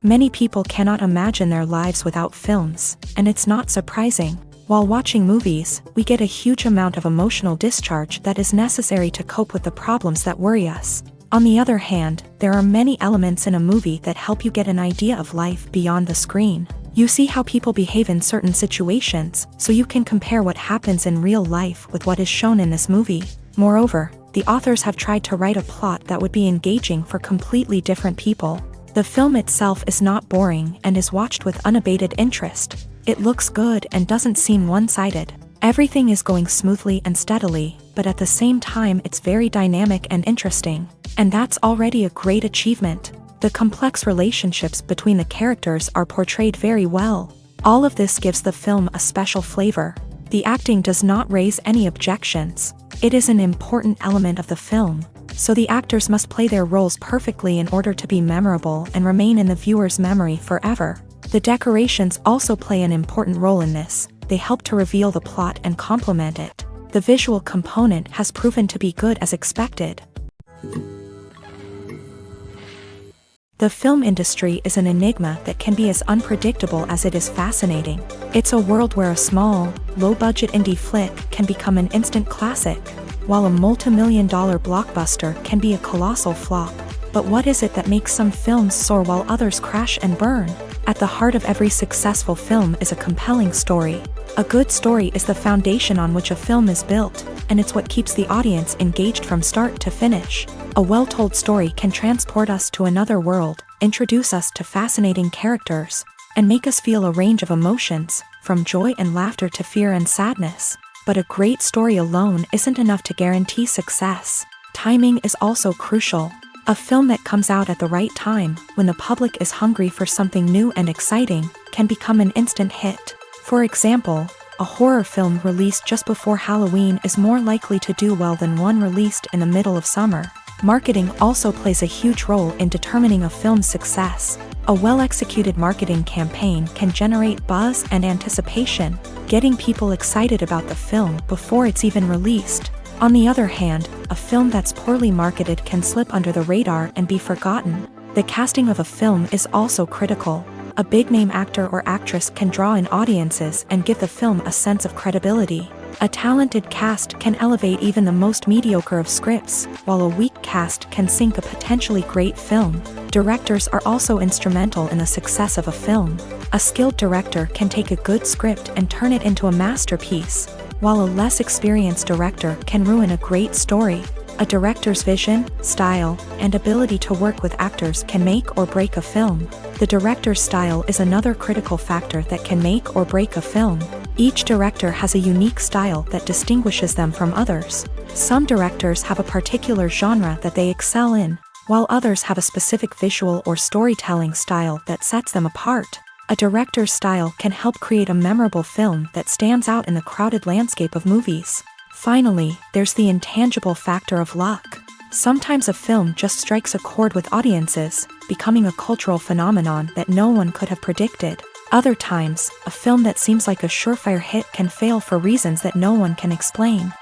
Many people cannot imagine their lives without films, and it's not surprising. While watching movies, we get a huge amount of emotional discharge that is necessary to cope with the problems that worry us. On the other hand, there are many elements in a movie that help you get an idea of life beyond the screen. You see how people behave in certain situations, so you can compare what happens in real life with what is shown in this movie. Moreover, the authors have tried to write a plot that would be engaging for completely different people. The film itself is not boring and is watched with unabated interest. It looks good and doesn't seem one-sided. Everything is going smoothly and steadily, but at the same time it's very dynamic and interesting. And that's already a great achievement. The complex relationships between the characters are portrayed very well. All of this gives the film a special flavor. The acting does not raise any objections. It is an important element of the film, so the actors must play their roles perfectly in order to be memorable and remain in the viewer's memory forever. The decorations also play an important role in this. They help to reveal the plot and complement it. The visual component has proven to be good as expected. The film industry is an enigma that can be as unpredictable as it is fascinating. It's a world where a small, low-budget indie flick can become an instant classic, while a multi-million-dollar blockbuster can be a colossal flop. But what is it that makes some films soar while others crash and burn? At the heart of every successful film is a compelling story. A good story is the foundation on which a film is built, and it's what keeps the audience engaged from start to finish. A well-told story can transport us to another world, introduce us to fascinating characters, and make us feel a range of emotions, from joy and laughter to fear and sadness. But a great story alone isn't enough to guarantee success. Timing is also crucial. A film that comes out at the right time, when the public is hungry for something new and exciting, can become an instant hit. For example, a horror film released just before Halloween is more likely to do well than one released in the middle of summer. Marketing also plays a huge role in determining a film's success. A well-executed marketing campaign can generate buzz and anticipation, getting people excited about the film before it's even released. On the other hand, a film that's poorly marketed can slip under the radar and be forgotten. The casting of a film is also critical. A big-name actor or actress can draw in audiences and give the film a sense of credibility. A talented cast can elevate even the most mediocre of scripts, while a weak cast can sink a potentially great film. Directors are also instrumental in the success of a film. A skilled director can take a good script and turn it into a masterpiece, while a less experienced director can ruin a great story. A director's vision, style, and ability to work with actors can make or break a film. The director's style is another critical factor that can make or break a film. Each director has a unique style that distinguishes them from others. Some directors have a particular genre that they excel in, while others have a specific visual or storytelling style that sets them apart. A director's style can help create a memorable film that stands out in the crowded landscape of movies. Finally, there's the intangible factor of luck. Sometimes a film just strikes a chord with audiences, becoming a cultural phenomenon that no one could have predicted. Other times, a film that seems like a surefire hit can fail for reasons that no one can explain.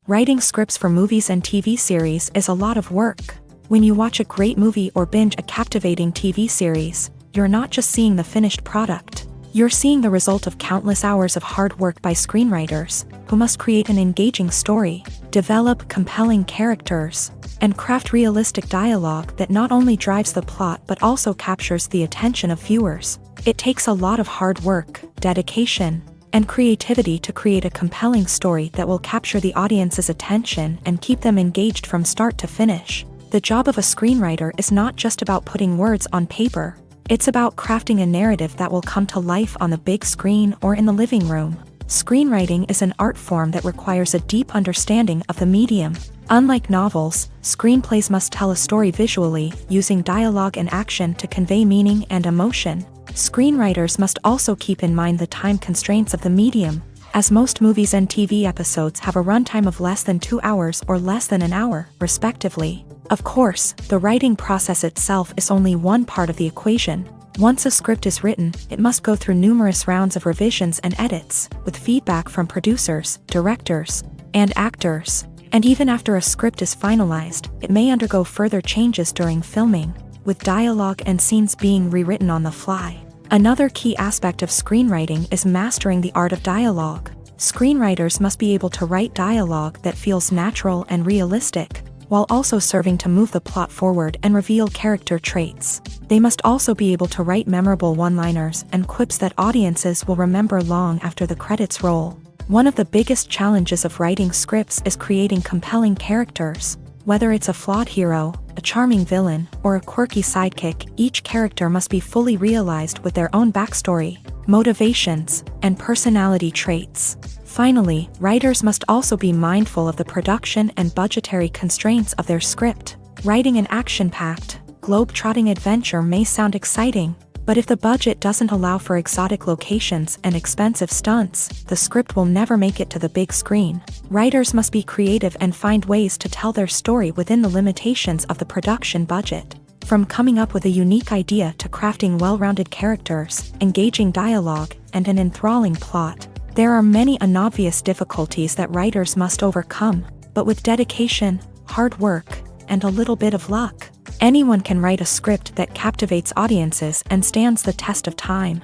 Writing scripts for movies and TV series is a lot of work. When you watch a great movie or binge a captivating TV series, you're not just seeing the finished product. You're seeing the result of countless hours of hard work by screenwriters, who must create an engaging story, develop compelling characters, and craft realistic dialogue that not only drives the plot but also captures the attention of viewers. It takes a lot of hard work, dedication, and creativity to create a compelling story that will capture the audience's attention and keep them engaged from start to finish. The job of a screenwriter is not just about putting words on paper. It's about crafting a narrative that will come to life on the big screen or in the living room. Screenwriting is an art form that requires a deep understanding of the medium. Unlike novels, screenplays must tell a story visually, using dialogue and action to convey meaning and emotion. Screenwriters must also keep in mind the time constraints of the medium, as most movies and TV episodes have a runtime of less than 2 hours or less than an hour, respectively. Of course, the writing process itself is only one part of the equation. Once a script is written, it must go through numerous rounds of revisions and edits, with feedback from producers, directors, and actors. And even after a script is finalized, it may undergo further changes during filming, with dialogue and scenes being rewritten on the fly. Another key aspect of screenwriting is mastering the art of dialogue. Screenwriters must be able to write dialogue that feels natural and realistic, while also serving to move the plot forward and reveal character traits. They must also be able to write memorable one-liners and quips that audiences will remember long after the credits roll. One of the biggest challenges of writing scripts is creating compelling characters. Whether it's a flawed hero, a charming villain, or a quirky sidekick, each character must be fully realized with their own backstory, motivations, and personality traits. Finally, writers must also be mindful of the production and budgetary constraints of their script. Writing an action-packed, globe-trotting adventure may sound exciting, but if the budget doesn't allow for exotic locations and expensive stunts, the script will never make it to the big screen. Writers must be creative and find ways to tell their story within the limitations of the production budget. From coming up with a unique idea to crafting well-rounded characters, engaging dialogue, and an enthralling plot, there are many unobvious difficulties that writers must overcome, but with dedication, hard work, and a little bit of luck, anyone can write a script that captivates audiences and stands the test of time.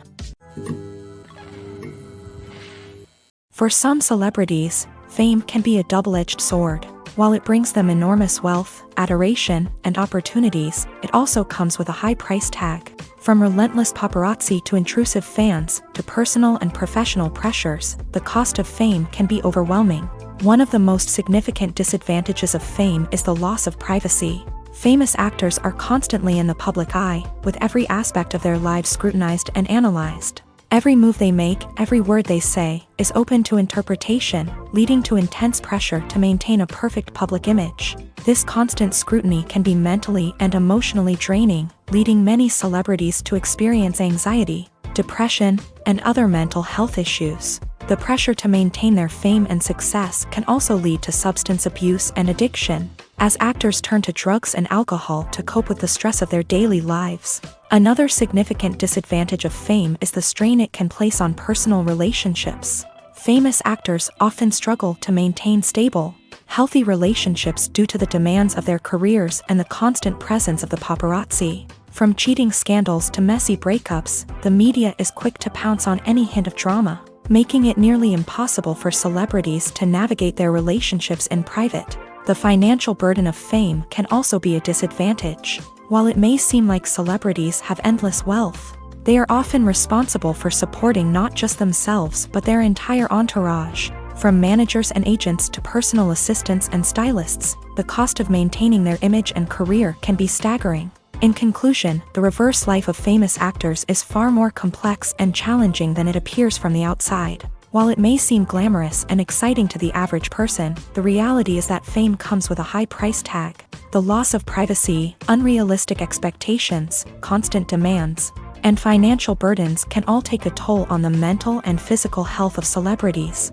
For some celebrities, fame can be a double-edged sword. While it brings them enormous wealth, adoration, and opportunities, it also comes with a high price tag. From relentless paparazzi to intrusive fans, to personal and professional pressures, the cost of fame can be overwhelming. One of the most significant disadvantages of fame is the loss of privacy. Famous actors are constantly in the public eye, with every aspect of their lives scrutinized and analyzed. Every move they make, every word they say, is open to interpretation, leading to intense pressure to maintain a perfect public image. This constant scrutiny can be mentally and emotionally draining, leading many celebrities to experience anxiety, depression, and other mental health issues. The pressure to maintain their fame and success can also lead to substance abuse and addiction, as actors turn to drugs and alcohol to cope with the stress of their daily lives. Another significant disadvantage of fame is the strain it can place on personal relationships. Famous actors often struggle to maintain stable, healthy relationships due to the demands of their careers and the constant presence of the paparazzi. From cheating scandals to messy breakups, the media is quick to pounce on any hint of drama, making it nearly impossible for celebrities to navigate their relationships in private. The financial burden of fame can also be a disadvantage. While it may seem like celebrities have endless wealth, they are often responsible for supporting not just themselves but their entire entourage. From managers and agents to personal assistants and stylists, the cost of maintaining their image and career can be staggering. In conclusion, the reverse life of famous actors is far more complex and challenging than it appears from the outside. While it may seem glamorous and exciting to the average person, the reality is that fame comes with a high price tag. The loss of privacy, unrealistic expectations, constant demands, and financial burdens can all take a toll on the mental and physical health of celebrities.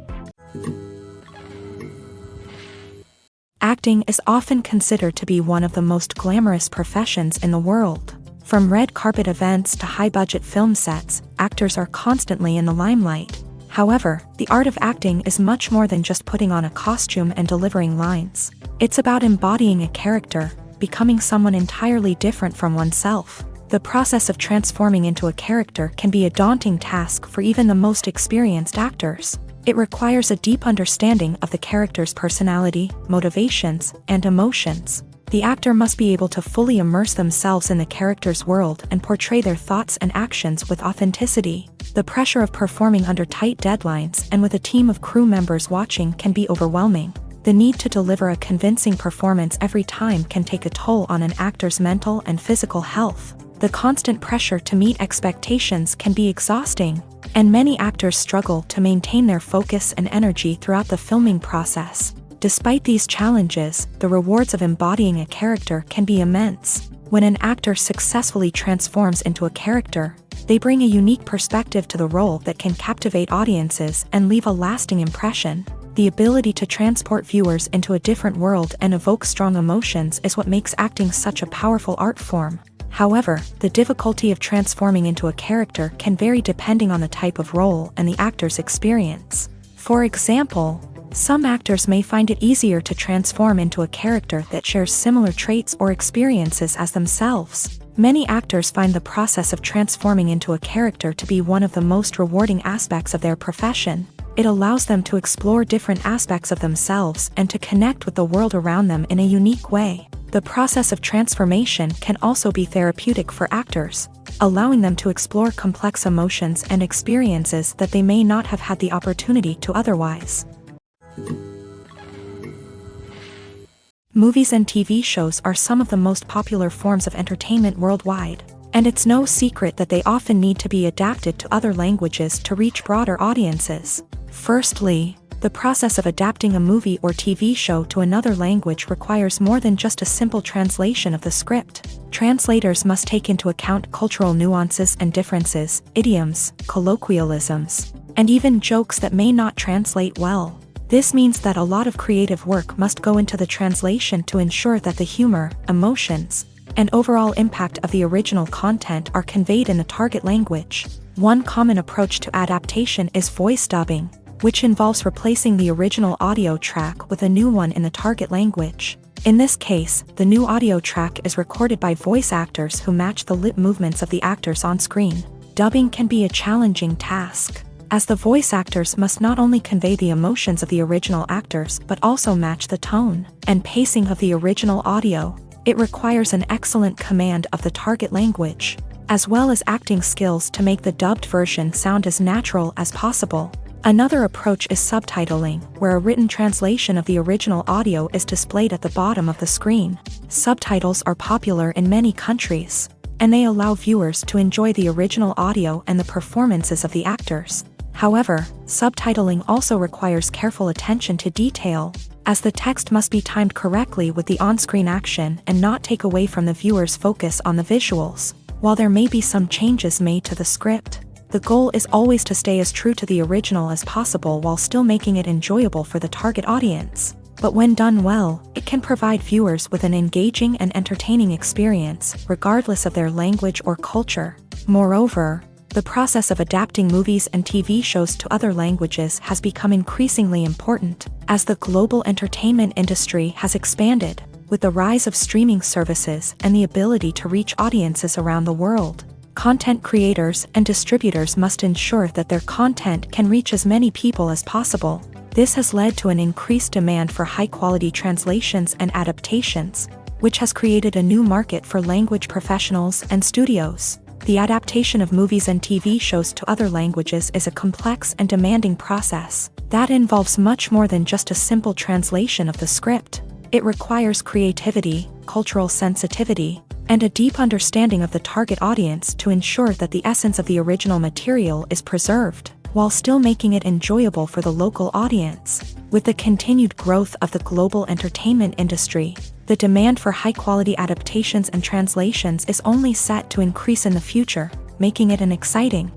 Acting is often considered to be one of the most glamorous professions in the world. From red carpet events to high-budget film sets, actors are constantly in the limelight. However, the art of acting is much more than just putting on a costume and delivering lines. It's about embodying a character, becoming someone entirely different from oneself. The process of transforming into a character can be a daunting task for even the most experienced actors. It requires a deep understanding of the character's personality, motivations, and emotions. The actor must be able to fully immerse themselves in the character's world and portray their thoughts and actions with authenticity. The pressure of performing under tight deadlines and with a team of crew members watching can be overwhelming. The need to deliver a convincing performance every time can take a toll on an actor's mental and physical health. The constant pressure to meet expectations can be exhausting, and many actors struggle to maintain their focus and energy throughout the filming process. Despite these challenges, the rewards of embodying a character can be immense. When an actor successfully transforms into a character, they bring a unique perspective to the role that can captivate audiences and leave a lasting impression. The ability to transport viewers into a different world and evoke strong emotions is what makes acting such a powerful art form. However, the difficulty of transforming into a character can vary depending on the type of role and the actor's experience. For example, Some actors may find it easier to transform into a character that shares similar traits or experiences as themselves. Many actors find the process of transforming into a character to be one of the most rewarding aspects of their profession. It allows them to explore different aspects of themselves and to connect with the world around them in a unique way. The process of transformation can also be therapeutic for actors, allowing them to explore complex emotions and experiences that they may not have had the opportunity to otherwise. Movies and TV shows are some of the most popular forms of entertainment worldwide, and it's no secret that they often need to be adapted to other languages to reach broader audiences. Firstly, the process of adapting a movie or TV show to another language requires more than just a simple translation of the script. Translators must take into account cultural nuances and differences, idioms, colloquialisms, and even jokes that may not translate well. This means that a lot of creative work must go into the translation to ensure that the humor, emotions, and overall impact of the original content are conveyed in the target language. One common approach to adaptation is voice dubbing, which involves replacing the original audio track with a new one in the target language. In this case, the new audio track is recorded by voice actors who match the lip movements of the actors on screen. Dubbing can be a challenging task, as the voice actors must not only convey the emotions of the original actors but also match the tone and pacing of the original audio. It requires an excellent command of the target language, as well as acting skills to make the dubbed version sound as natural as possible. Another approach is subtitling, where a written translation of the original audio is displayed at the bottom of the screen. Subtitles are popular in many countries, and they allow viewers to enjoy the original audio and the performances of the actors. However, subtitling also requires careful attention to detail, as the text must be timed correctly with the on-screen action and not take away from the viewer's focus on the visuals. While there may be some changes made to the script, the goal is always to stay as true to the original as possible while still making it enjoyable for the target audience. But when done well, it can provide viewers with an engaging and entertaining experience, regardless of their language or culture. Moreover, the process of adapting movies and TV shows to other languages has become increasingly important, as the global entertainment industry has expanded, with the rise of streaming services and the ability to reach audiences around the world. Content creators and distributors must ensure that their content can reach as many people as possible. This has led to an increased demand for high-quality translations and adaptations, which has created a new market for language professionals and studios. The adaptation of movies and TV shows to other languages is a complex and demanding process that involves much more than just a simple translation of the script. It requires creativity, cultural sensitivity, and a deep understanding of the target audience to ensure that the essence of the original material is preserved, while still making it enjoyable for the local audience. With the continued growth of the global entertainment industry, the demand for high-quality adaptations and translations is only set to increase in the future, making it an exciting.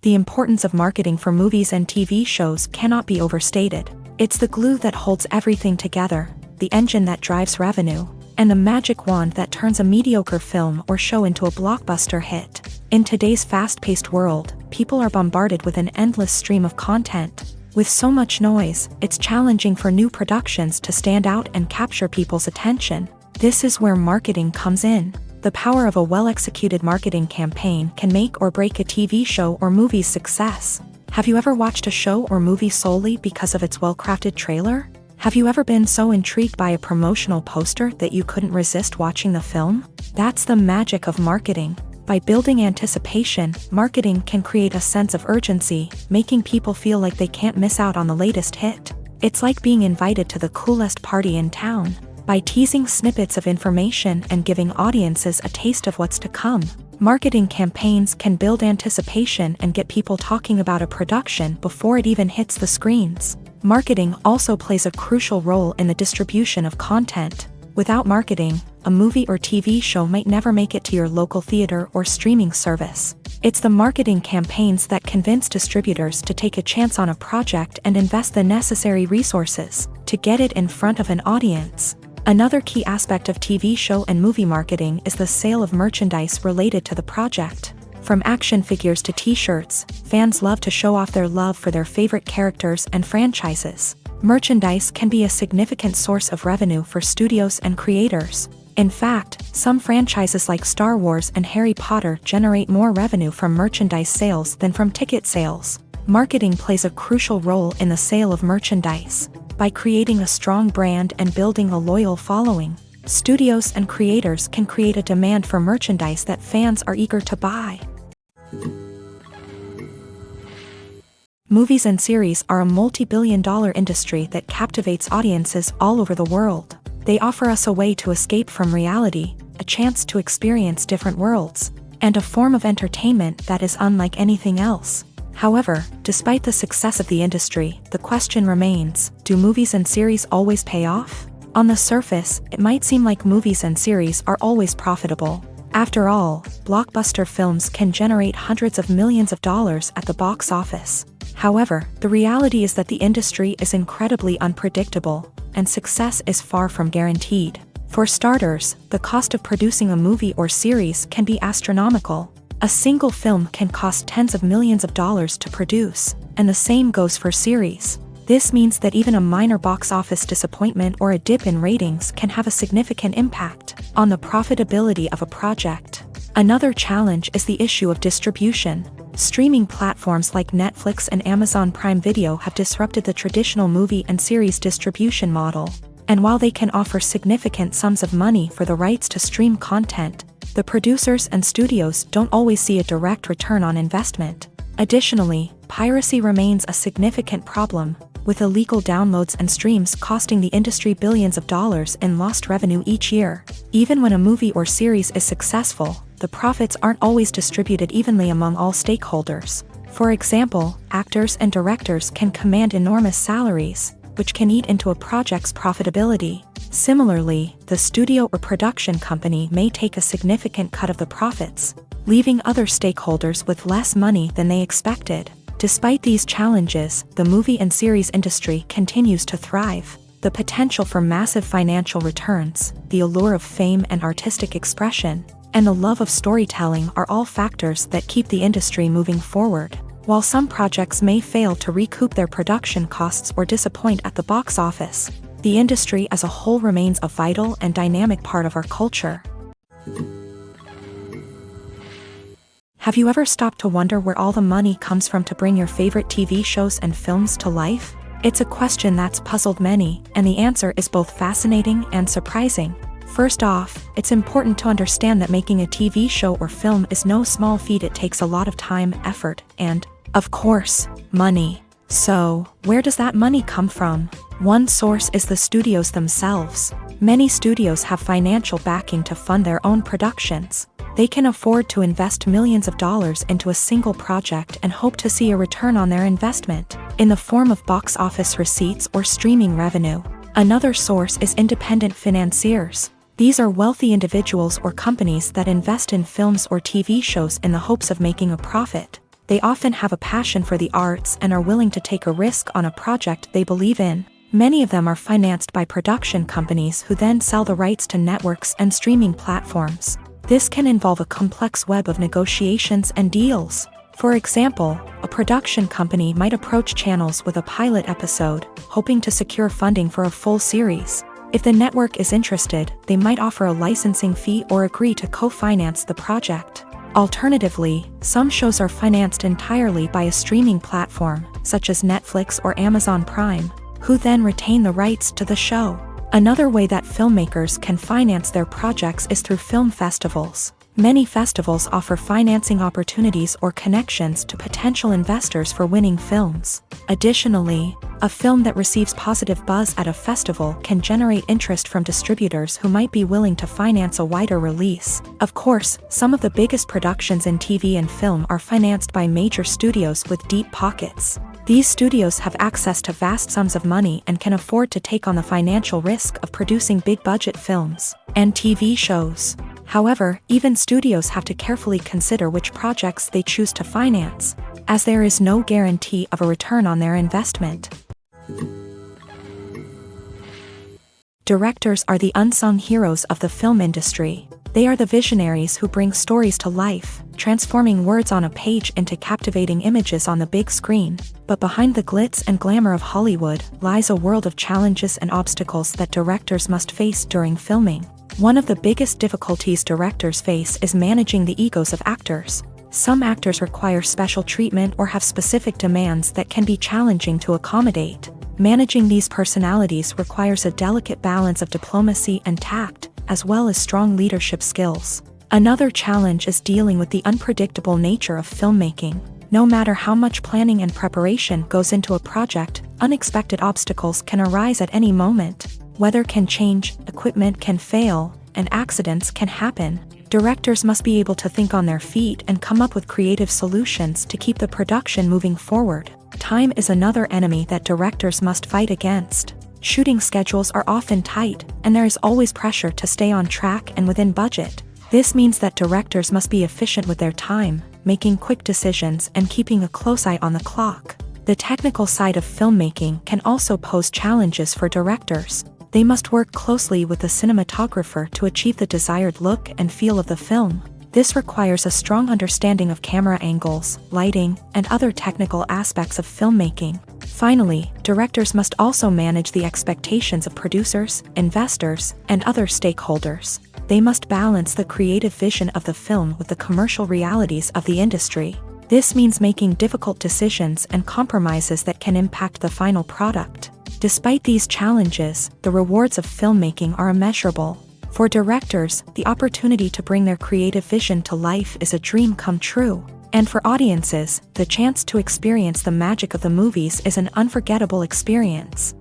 The importance of marketing for movies and TV shows cannot be overstated. It's the glue that holds everything together, the engine that drives revenue, and the magic wand that turns a mediocre film or show into a blockbuster hit. In today's fast-paced world, people are bombarded with an endless stream of content. With so much noise, it's challenging for new productions to stand out and capture people's attention. This is where marketing comes in. The power of a well-executed marketing campaign can make or break a TV show or movie's success. Have you ever watched a show or movie solely because of its well-crafted trailer? Have you ever been so intrigued by a promotional poster that you couldn't resist watching the film? That's the magic of marketing. By building anticipation, marketing can create a sense of urgency, making people feel like they can't miss out on the latest hit. It's like being invited to the coolest party in town. By teasing snippets of information and giving audiences a taste of what's to come, marketing campaigns can build anticipation and get people talking about a production before it even hits the screens. Marketing also plays a crucial role in the distribution of content. Without marketing, a movie or TV show might never make it to your local theater or streaming service. It's the marketing campaigns that convince distributors to take a chance on a project and invest the necessary resources to get it in front of an audience. Another key aspect of TV show and movie marketing is the sale of merchandise related to the project. From action figures to t-shirts, fans love to show off their love for their favorite characters and franchises. Merchandise can be a significant source of revenue for studios and creators. In fact, some franchises like Star Wars and Harry Potter generate more revenue from merchandise sales than from ticket sales. Marketing plays a crucial role in the sale of merchandise. By creating a strong brand and building a loyal following, studios and creators can create a demand for merchandise that fans are eager to buy. Movies and series are a multi-billion-dollar industry that captivates audiences all over the world. They offer us a way to escape from reality, a chance to experience different worlds, and a form of entertainment that is unlike anything else. However, despite the success of the industry, the question remains, do movies and series always pay off? On the surface, it might seem like movies and series are always profitable. After all, blockbuster films can generate hundreds of millions of dollars at the box office. However, the reality is that the industry is incredibly unpredictable, and success is far from guaranteed. For starters, the cost of producing a movie or series can be astronomical. A single film can cost tens of millions of dollars to produce, and the same goes for series. This means that even a minor box office disappointment or a dip in ratings can have a significant impact on the profitability of a project. Another challenge is the issue of distribution. Streaming platforms like Netflix and Amazon Prime Video have disrupted the traditional movie and series distribution model. And while they can offer significant sums of money for the rights to stream content, the producers and studios don't always see a direct return on investment. Additionally, piracy remains a significant problem, with illegal downloads and streams costing the industry billions of dollars in lost revenue each year. Even when a movie or series is successful, the profits aren't always distributed evenly among all stakeholders. For example, actors and directors can command enormous salaries, which can eat into a project's profitability. Similarly, the studio or production company may take a significant cut of the profits, leaving other stakeholders with less money than they expected. Despite these challenges, the movie and series industry continues to thrive. The potential for massive financial returns, the allure of fame and artistic expression, and the love of storytelling are all factors that keep the industry moving forward. While some projects may fail to recoup their production costs or disappoint at the box office, the industry as a whole remains a vital and dynamic part of our culture. Have you ever stopped to wonder where all the money comes from to bring your favorite TV shows and films to life? It's a question that's puzzled many, and the answer is both fascinating and surprising. First off, it's important to understand that making a TV show or film is no small feat. It takes a lot of time, effort, and, of course, money. So, where does that money come from? One source is the studios themselves. Many studios have financial backing to fund their own productions. They can afford to invest millions of dollars into a single project and hope to see a return on their investment, in the form of box office receipts or streaming revenue. Another source is independent financiers. These are wealthy individuals or companies that invest in films or TV shows in the hopes of making a profit. They often have a passion for the arts and are willing to take a risk on a project they believe in. Many of them are financed by production companies who then sell the rights to networks and streaming platforms. This can involve a complex web of negotiations and deals. For example, a production company might approach channels with a pilot episode, hoping to secure funding for a full series. If the network is interested, they might offer a licensing fee or agree to co-finance the project. Alternatively, some shows are financed entirely by a streaming platform, such as Netflix or Amazon Prime, who then retain the rights to the show. Another way that filmmakers can finance their projects is through film festivals. Many festivals offer financing opportunities or connections to potential investors for winning films. Additionally, a film that receives positive buzz at a festival can generate interest from distributors who might be willing to finance a wider release. Of course, some of the biggest productions in TV and film are financed by major studios with deep pockets. These studios have access to vast sums of money and can afford to take on the financial risk of producing big-budget films and TV shows. However, even studios have to carefully consider which projects they choose to finance, as there is no guarantee of a return on their investment. Directors are the unsung heroes of the film industry. They are the visionaries who bring stories to life, transforming words on a page into captivating images on the big screen. But behind the glitz and glamour of Hollywood lies a world of challenges and obstacles that directors must face during filming. One of the biggest difficulties directors face is managing the egos of actors. Some actors require special treatment or have specific demands that can be challenging to accommodate. Managing these personalities requires a delicate balance of diplomacy and tact, as well as strong leadership skills. Another challenge is dealing with the unpredictable nature of filmmaking. No matter how much planning and preparation goes into a project, unexpected obstacles can arise at any moment. Weather can change, equipment can fail, and accidents can happen. Directors must be able to think on their feet and come up with creative solutions to keep the production moving forward. Time is another enemy that directors must fight against. Shooting schedules are often tight, and there is always pressure to stay on track and within budget. This means that directors must be efficient with their time, making quick decisions and keeping a close eye on the clock. The technical side of filmmaking can also pose challenges for directors. They must work closely with the cinematographer to achieve the desired look and feel of the film. This requires a strong understanding of camera angles, lighting, and other technical aspects of filmmaking. Finally, directors must also manage the expectations of producers, investors, and other stakeholders. They must balance the creative vision of the film with the commercial realities of the industry. This means making difficult decisions and compromises that can impact the final product. Despite these challenges, the rewards of filmmaking are immeasurable. For directors, the opportunity to bring their creative vision to life is a dream come true. And for audiences, the chance to experience the magic of the movies is an unforgettable experience.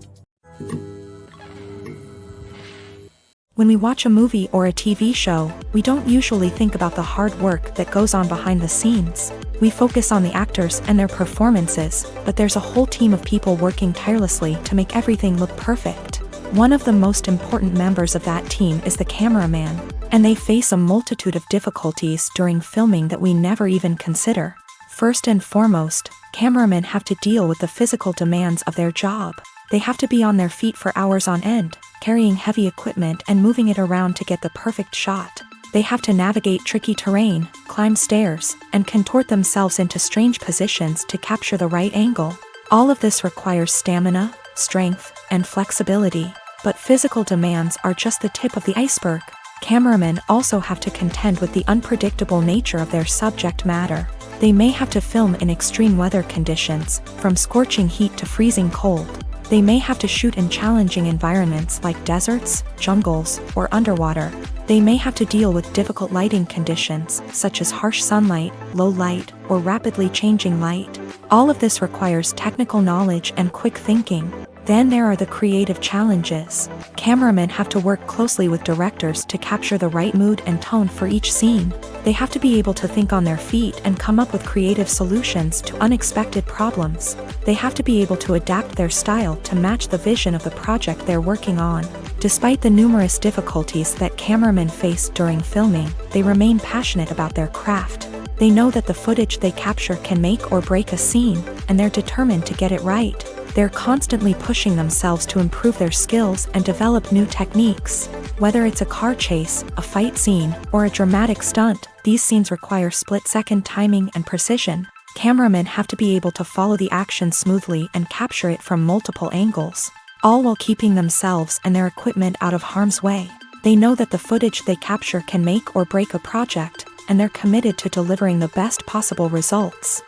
When we watch a movie or a TV show, we don't usually think about the hard work that goes on behind the scenes. We focus on the actors and their performances, but there's a whole team of people working tirelessly to make everything look perfect. One of the most important members of that team is the cameraman, and they face a multitude of difficulties during filming that we never even consider. First and foremost, cameramen have to deal with the physical demands of their job. They have to be on their feet for hours on end, carrying heavy equipment and moving it around to get the perfect shot. They have to navigate tricky terrain, climb stairs, and contort themselves into strange positions to capture the right angle. All of this requires stamina, strength, and flexibility. But physical demands are just the tip of the iceberg. Cameramen also have to contend with the unpredictable nature of their subject matter. They may have to film in extreme weather conditions, from scorching heat to freezing cold. They may have to shoot in challenging environments like deserts, jungles, or underwater. They may have to deal with difficult lighting conditions, such as harsh sunlight, low light, or rapidly changing light. All of this requires technical knowledge and quick thinking. Then there are the creative challenges. Cameramen have to work closely with directors to capture the right mood and tone for each scene. They have to be able to think on their feet and come up with creative solutions to unexpected problems. They have to be able to adapt their style to match the vision of the project they're working on. Despite the numerous difficulties that cameramen face during filming, they remain passionate about their craft. They know that the footage they capture can make or break a scene, and they're determined to get it right. They're constantly pushing themselves to improve their skills and develop new techniques. Whether it's a car chase, a fight scene, or a dramatic stunt, these scenes require split-second timing and precision. Cameramen have to be able to follow the action smoothly and capture it from multiple angles, all while keeping themselves and their equipment out of harm's way. They know that the footage they capture can make or break a project, and they're committed to delivering the best possible results.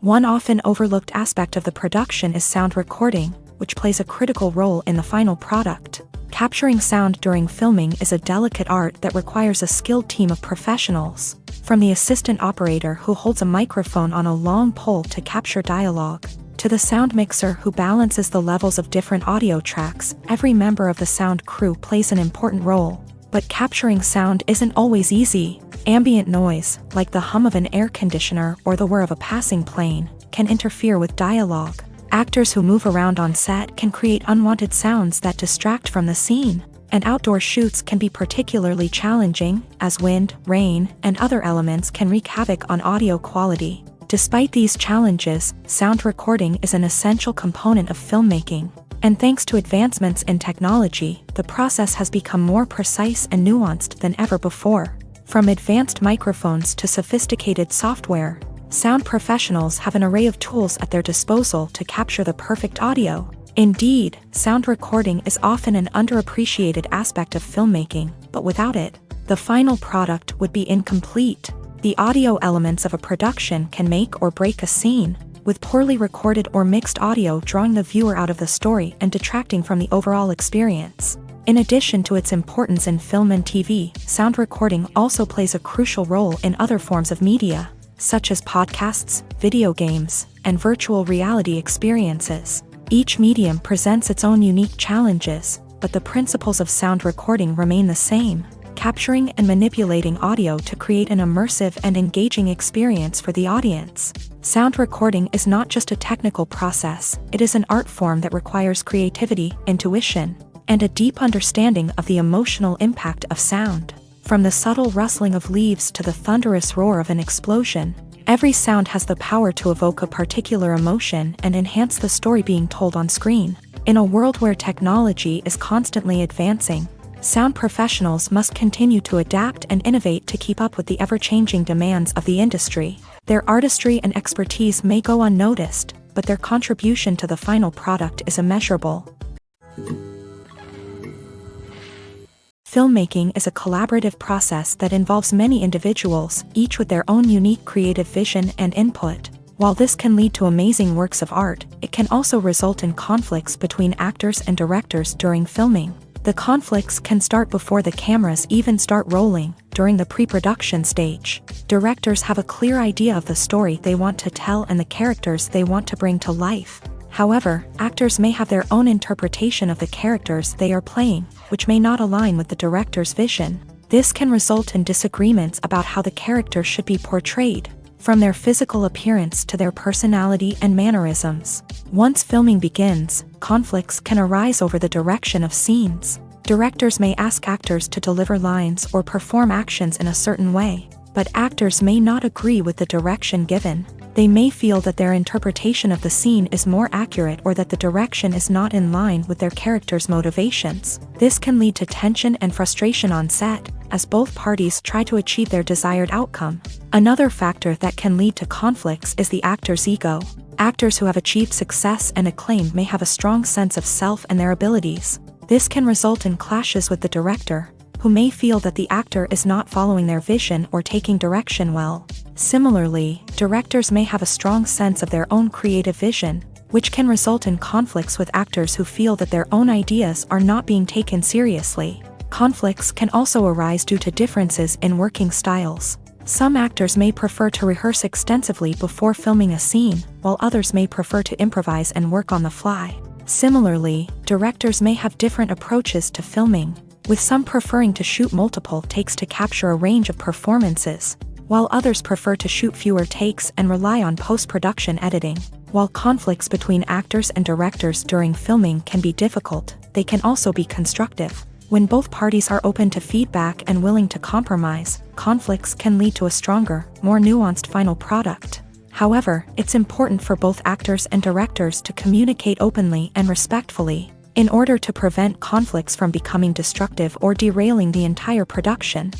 One often overlooked aspect of the production is sound recording, which plays a critical role in the final product. Capturing sound during filming is a delicate art that requires a skilled team of professionals. From the assistant operator who holds a microphone on a long pole to capture dialogue, to the sound mixer who balances the levels of different audio tracks, every member of the sound crew plays an important role. But capturing sound isn't always easy. Ambient noise, like the hum of an air conditioner or the whir of a passing plane, can interfere with dialogue. Actors who move around on set can create unwanted sounds that distract from the scene. And outdoor shoots can be particularly challenging, as wind, rain, and other elements can wreak havoc on audio quality. Despite these challenges, sound recording is an essential component of filmmaking. And thanks to advancements in technology, the process has become more precise and nuanced than ever before. From advanced microphones to sophisticated software, sound professionals have an array of tools at their disposal to capture the perfect audio. Indeed, sound recording is often an underappreciated aspect of filmmaking, but without it, the final product would be incomplete. The audio elements of a production can make or break a scene, with poorly recorded or mixed audio drawing the viewer out of the story and detracting from the overall experience. In addition to its importance in film and TV, sound recording also plays a crucial role in other forms of media, such as podcasts, video games, and virtual reality experiences. Each medium presents its own unique challenges, but the principles of sound recording remain the same, capturing and manipulating audio to create an immersive and engaging experience for the audience. Sound recording is not just a technical process, it is an art form that requires creativity, intuition, and a deep understanding of the emotional impact of sound. From the subtle rustling of leaves to the thunderous roar of an explosion, every sound has the power to evoke a particular emotion and enhance the story being told on screen. In a world where technology is constantly advancing, sound professionals must continue to adapt and innovate to keep up with the ever-changing demands of the industry. Their artistry and expertise may go unnoticed, but their contribution to the final product is immeasurable. Filmmaking is a collaborative process that involves many individuals, each with their own unique creative vision and input. While this can lead to amazing works of art, it can also result in conflicts between actors and directors during filming. The conflicts can start before the cameras even start rolling, during the pre-production stage. Directors have a clear idea of the story they want to tell and the characters they want to bring to life. However, actors may have their own interpretation of the characters they are playing, which may not align with the director's vision. This can result in disagreements about how the character should be portrayed, from their physical appearance to their personality and mannerisms. Once filming begins, conflicts can arise over the direction of scenes. Directors may ask actors to deliver lines or perform actions in a certain way, but actors may not agree with the direction given. They may feel that their interpretation of the scene is more accurate or that the direction is not in line with their character's motivations. This can lead to tension and frustration on set, as both parties try to achieve their desired outcome. Another factor that can lead to conflicts is the actor's ego. Actors who have achieved success and acclaim may have a strong sense of self and their abilities. This can result in clashes with the director, who may feel that the actor is not following their vision or taking direction well. Similarly, directors may have a strong sense of their own creative vision, which can result in conflicts with actors who feel that their own ideas are not being taken seriously. Conflicts can also arise due to differences in working styles. Some actors may prefer to rehearse extensively before filming a scene, while others may prefer to improvise and work on the fly. Similarly, directors may have different approaches to filming, with some preferring to shoot multiple takes to capture a range of performances, while others prefer to shoot fewer takes and rely on post-production editing. While conflicts between actors and directors during filming can be difficult, they can also be constructive. When both parties are open to feedback and willing to compromise, conflicts can lead to a stronger, more nuanced final product. However, it's important for both actors and directors to communicate openly and respectfully, in order to prevent conflicts from becoming destructive or derailing the entire production.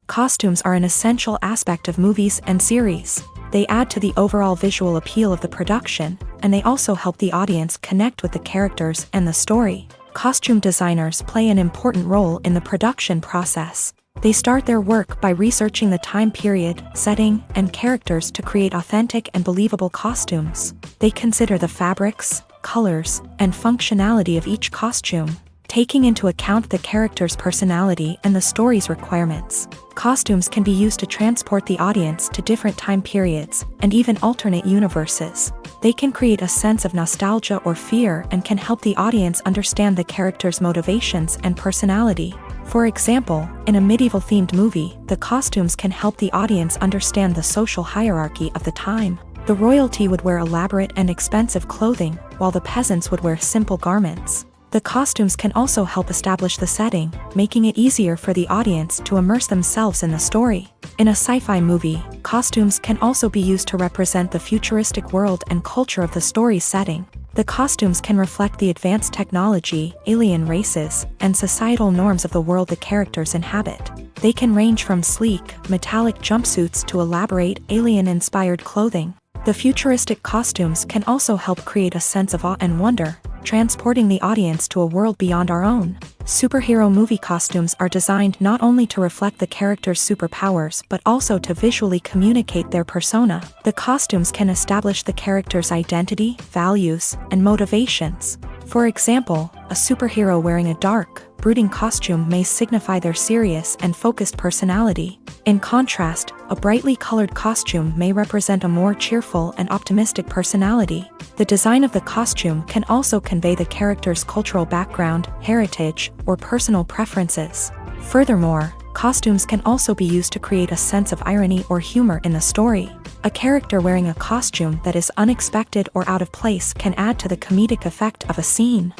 Costumes are an essential aspect of movies and series. They add to the overall visual appeal of the production, and they also help the audience connect with the characters and the story. Costume designers play an important role in the production process. They start their work by researching the time period, setting, and characters to create authentic and believable costumes. They consider the fabrics, colors, and functionality of each costume, taking into account the character's personality and the story's requirements. Costumes can be used to transport the audience to different time periods, and even alternate universes. They can create a sense of nostalgia or fear and can help the audience understand the character's motivations and personality. For example, in a medieval-themed movie, the costumes can help the audience understand the social hierarchy of the time. The royalty would wear elaborate and expensive clothing, while the peasants would wear simple garments. The costumes can also help establish the setting, making it easier for the audience to immerse themselves in the story. In a sci-fi movie, costumes can also be used to represent the futuristic world and culture of the story's setting. The costumes can reflect the advanced technology, alien races, and societal norms of the world the characters inhabit. They can range from sleek, metallic jumpsuits to elaborate, alien-inspired clothing. The futuristic costumes can also help create a sense of awe and wonder, transporting the audience to a world beyond our own. Superhero movie costumes are designed not only to reflect the character's superpowers but also to visually communicate their persona. The costumes can establish the character's identity, values, and motivations. For example, a superhero wearing a dark, brooding costume may signify their serious and focused personality. In contrast, a brightly colored costume may represent a more cheerful and optimistic personality. The design of the costume can also convey the character's cultural background, heritage, or personal preferences. Furthermore, costumes can also be used to create a sense of irony or humor in the story. A character wearing a costume that is unexpected or out of place can add to the comedic effect of a scene.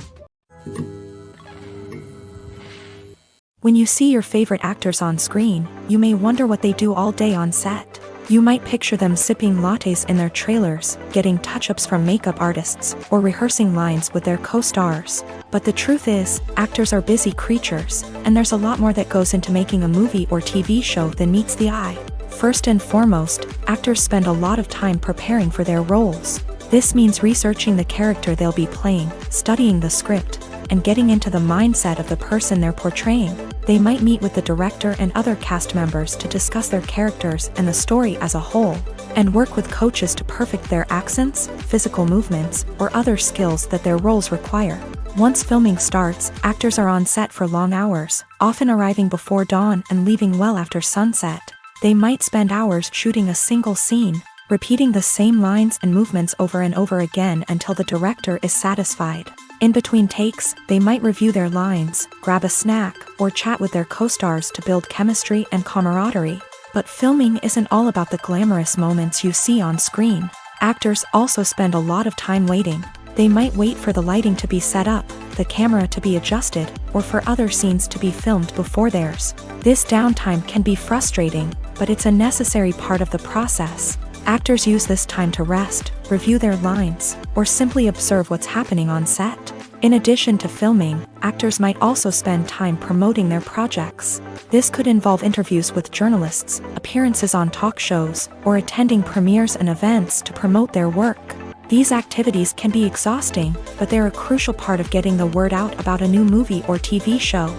When you see your favorite actors on screen, you may wonder what they do all day on set. You might picture them sipping lattes in their trailers, getting touch-ups from makeup artists, or rehearsing lines with their co-stars. But the truth is, actors are busy creatures, and there's a lot more that goes into making a movie or TV show than meets the eye. First and foremost, actors spend a lot of time preparing for their roles. This means researching the character they'll be playing, studying the script, and getting into the mindset of the person they're portraying. They might meet with the director and other cast members to discuss their characters and the story as a whole, and work with coaches to perfect their accents, physical movements, or other skills that their roles require. Once filming starts, actors are on set for long hours, often arriving before dawn and leaving well after sunset. They might spend hours shooting a single scene, repeating the same lines and movements over and over again until the director is satisfied. In between takes, they might review their lines, grab a snack, or chat with their co-stars to build chemistry and camaraderie. But filming isn't all about the glamorous moments you see on screen. Actors also spend a lot of time waiting. They might wait for the lighting to be set up, the camera to be adjusted, or for other scenes to be filmed before theirs. This downtime can be frustrating, but it's a necessary part of the process. Actors use this time to rest, review their lines, or simply observe what's happening on set. In addition to filming, actors might also spend time promoting their projects. This could involve interviews with journalists, appearances on talk shows, or attending premieres and events to promote their work. These activities can be exhausting, but they're a crucial part of getting the word out about a new movie or TV show.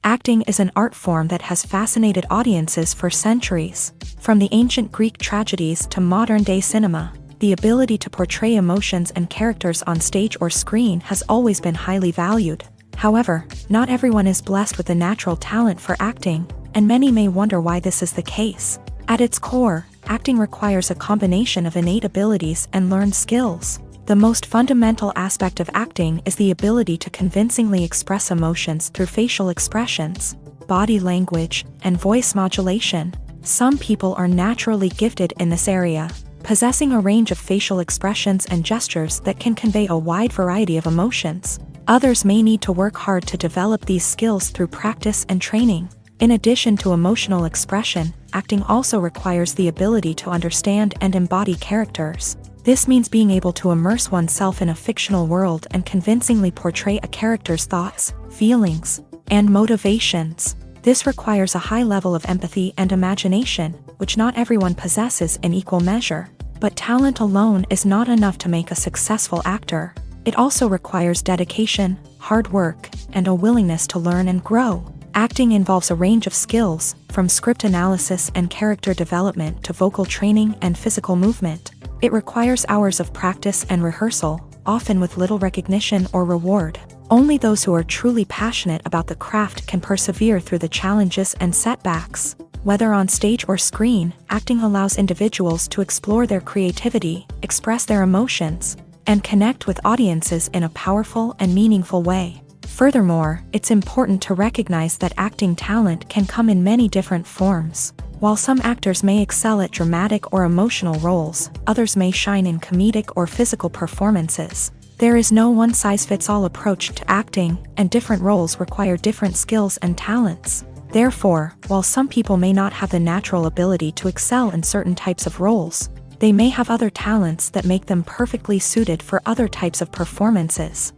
Acting is an art form that has fascinated audiences for centuries. From the ancient Greek tragedies to modern-day cinema, the ability to portray emotions and characters on stage or screen has always been highly valued. However, not everyone is blessed with a natural talent for acting, and many may wonder why this is the case. At its core, acting requires a combination of innate abilities and learned skills. The most fundamental aspect of acting is the ability to convincingly express emotions through facial expressions, body language, and voice modulation. Some people are naturally gifted in this area, possessing a range of facial expressions and gestures that can convey a wide variety of emotions. Others may need to work hard to develop these skills through practice and training. In addition to emotional expression, acting also requires the ability to understand and embody characters. This means being able to immerse oneself in a fictional world and convincingly portray a character's thoughts, feelings, and motivations. This requires a high level of empathy and imagination, which not everyone possesses in equal measure. But talent alone is not enough to make a successful actor. It also requires dedication, hard work, and a willingness to learn and grow. Acting involves a range of skills, from script analysis and character development to vocal training and physical movement. It requires hours of practice and rehearsal, often with little recognition or reward. Only those who are truly passionate about the craft can persevere through the challenges and setbacks. Whether on stage or screen, acting allows individuals to explore their creativity, express their emotions, and connect with audiences in a powerful and meaningful way. Furthermore, it's important to recognize that acting talent can come in many different forms. While some actors may excel at dramatic or emotional roles, others may shine in comedic or physical performances. There is no one-size-fits-all approach to acting, and different roles require different skills and talents. Therefore, while some people may not have the natural ability to excel in certain types of roles, they may have other talents that make them perfectly suited for other types of performances.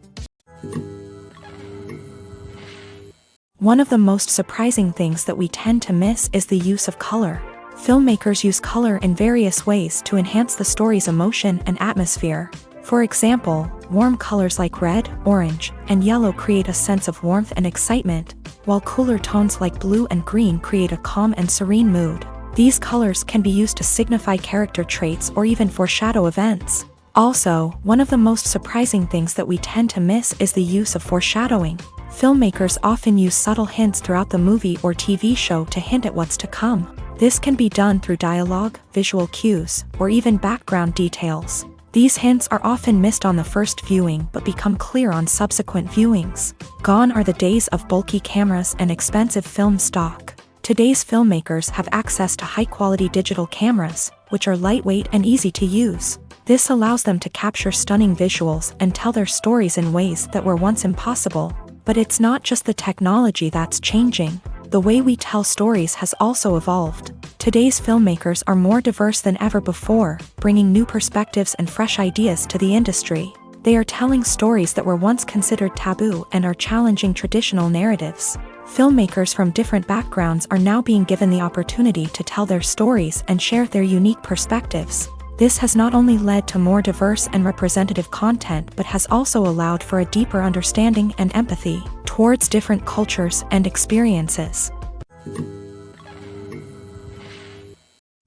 One of the most surprising things that we tend to miss is the use of color. Filmmakers use color in various ways to enhance the story's emotion and atmosphere. For example, warm colors like red, orange, and yellow create a sense of warmth and excitement, while cooler tones like blue and green create a calm and serene mood. These colors can be used to signify character traits or even foreshadow events. Also, one of the most surprising things that we tend to miss is the use of foreshadowing. Filmmakers often use subtle hints throughout the movie or TV show to hint at what's to come. This can be done through dialogue, visual cues, or even background details. These hints are often missed on the first viewing but become clear on subsequent viewings. Gone are the days of bulky cameras and expensive film stock. Today's filmmakers have access to high-quality digital cameras, which are lightweight and easy to use. This allows them to capture stunning visuals and tell their stories in ways that were once impossible. But it's not just the technology that's changing. The way we tell stories has also evolved. Today's filmmakers are more diverse than ever before, bringing new perspectives and fresh ideas to the industry. They are telling stories that were once considered taboo and are challenging traditional narratives. Filmmakers from different backgrounds are now being given the opportunity to tell their stories and share their unique perspectives. This has not only led to more diverse and representative content but has also allowed for a deeper understanding and empathy towards different cultures and experiences.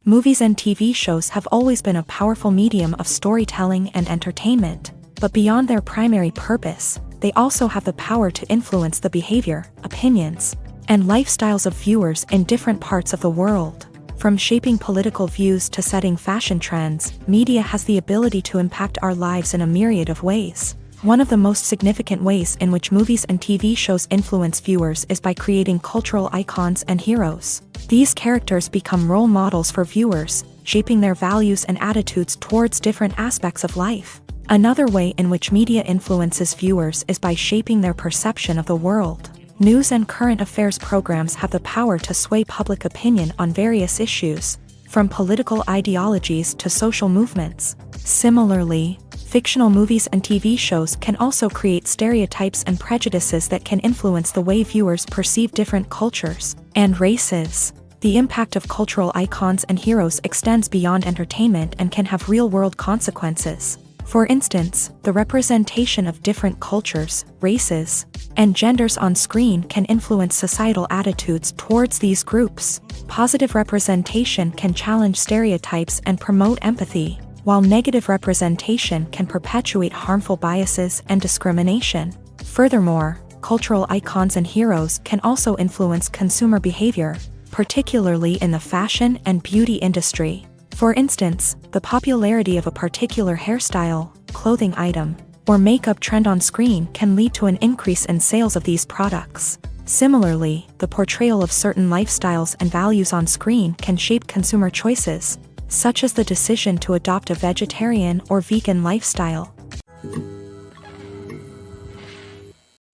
Movies and TV shows have always been a powerful medium of storytelling and entertainment, but beyond their primary purpose, they also have the power to influence the behavior, opinions, and lifestyles of viewers in different parts of the world. From shaping political views to setting fashion trends, media has the ability to impact our lives in a myriad of ways. One of the most significant ways in which movies and TV shows influence viewers is by creating cultural icons and heroes. These characters become role models for viewers, shaping their values and attitudes towards different aspects of life. Another way in which media influences viewers is by shaping their perception of the world. News and current affairs programs have the power to sway public opinion on various issues, from political ideologies to social movements. Similarly, fictional movies and TV shows can also create stereotypes and prejudices that can influence the way viewers perceive different cultures and races. The impact of cultural icons and heroes extends beyond entertainment and can have real-world consequences. For instance, the representation of different cultures, races, and genders on screen can influence societal attitudes towards these groups. Positive representation can challenge stereotypes and promote empathy, while negative representation can perpetuate harmful biases and discrimination. Furthermore, cultural icons and heroes can also influence consumer behavior, particularly in the fashion and beauty industry. For instance, the popularity of a particular hairstyle, clothing item, or makeup trend on screen can lead to an increase in sales of these products. Similarly, the portrayal of certain lifestyles and values on screen can shape consumer choices, such as the decision to adopt a vegetarian or vegan lifestyle.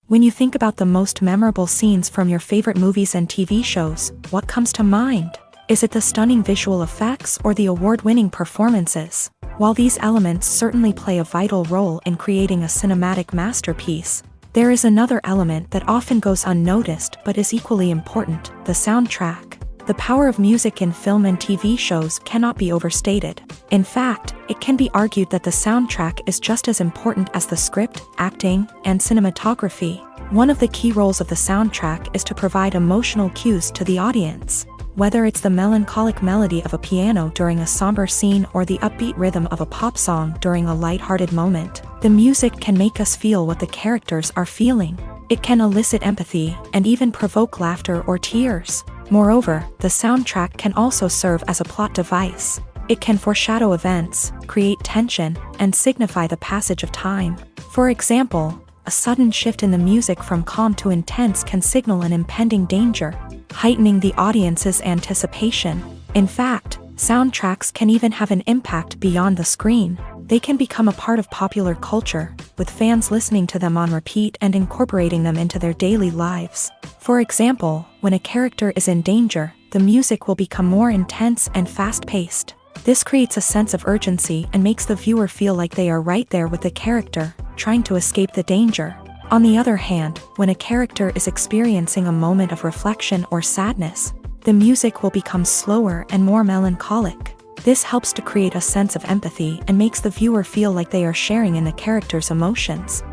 When you think about the most memorable scenes from your favorite movies and TV shows, what comes to mind? Is it the stunning visual effects or the award-winning performances? While these elements certainly play a vital role in creating a cinematic masterpiece, there is another element that often goes unnoticed but is equally important: the soundtrack. The power of music in film and TV shows cannot be overstated. In fact, it can be argued that the soundtrack is just as important as the script, acting, and cinematography. One of the key roles of the soundtrack is to provide emotional cues to the audience. Whether it's the melancholic melody of a piano during a somber scene or the upbeat rhythm of a pop song during a lighthearted moment, the music can make us feel what the characters are feeling. It can elicit empathy and even provoke laughter or tears. Moreover, the soundtrack can also serve as a plot device. It can foreshadow events, create tension, and signify the passage of time. For example, a sudden shift in the music from calm to intense can signal an impending danger. heightening the audience's anticipation. In fact, soundtracks can even have an impact beyond the screen. They can become a part of popular culture, with fans listening to them on repeat and incorporating them into their daily lives. For example, when a character is in danger, the music will become more intense and fast-paced. This creates a sense of urgency and makes the viewer feel like they are right there with the character, trying to escape the danger. On the other hand, when a character is experiencing a moment of reflection or sadness, the music will become slower and more melancholic. This helps to create a sense of empathy and makes the viewer feel like they are sharing in the character's emotions.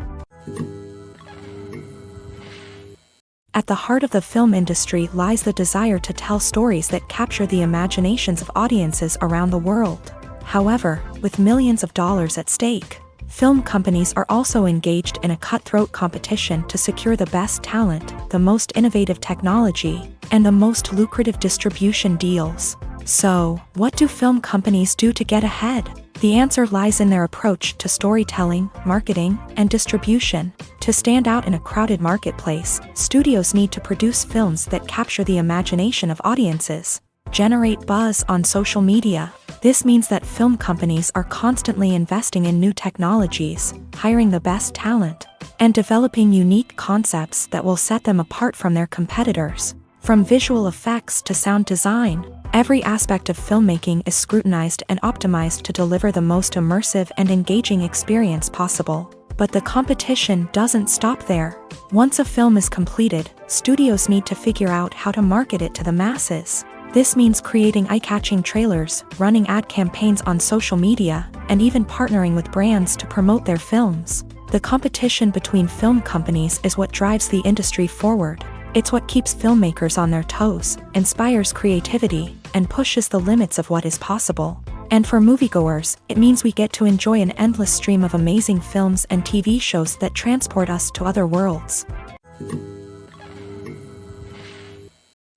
At the heart of the film industry lies the desire to tell stories that capture the imaginations of audiences around the world. However, with millions of dollars at stake, film companies are also engaged in a cutthroat competition to secure the best talent, the most innovative technology, and the most lucrative distribution deals. So, what do film companies do to get ahead? The answer lies in their approach to storytelling, marketing, and distribution. To stand out in a crowded marketplace, studios need to produce films that capture the imagination of audiences, generate buzz on social media. This means that film companies are constantly investing in new technologies, hiring the best talent, and developing unique concepts that will set them apart from their competitors. From visual effects to sound design, every aspect of filmmaking is scrutinized and optimized to deliver the most immersive and engaging experience possible. But the competition doesn't stop there. Once a film is completed, studios need to figure out how to market it to the masses. This means creating eye-catching trailers, running ad campaigns on social media, and even partnering with brands to promote their films. The competition between film companies is what drives the industry forward. It's what keeps filmmakers on their toes, inspires creativity, and pushes the limits of what is possible. And for moviegoers, it means we get to enjoy an endless stream of amazing films and TV shows that transport us to other worlds.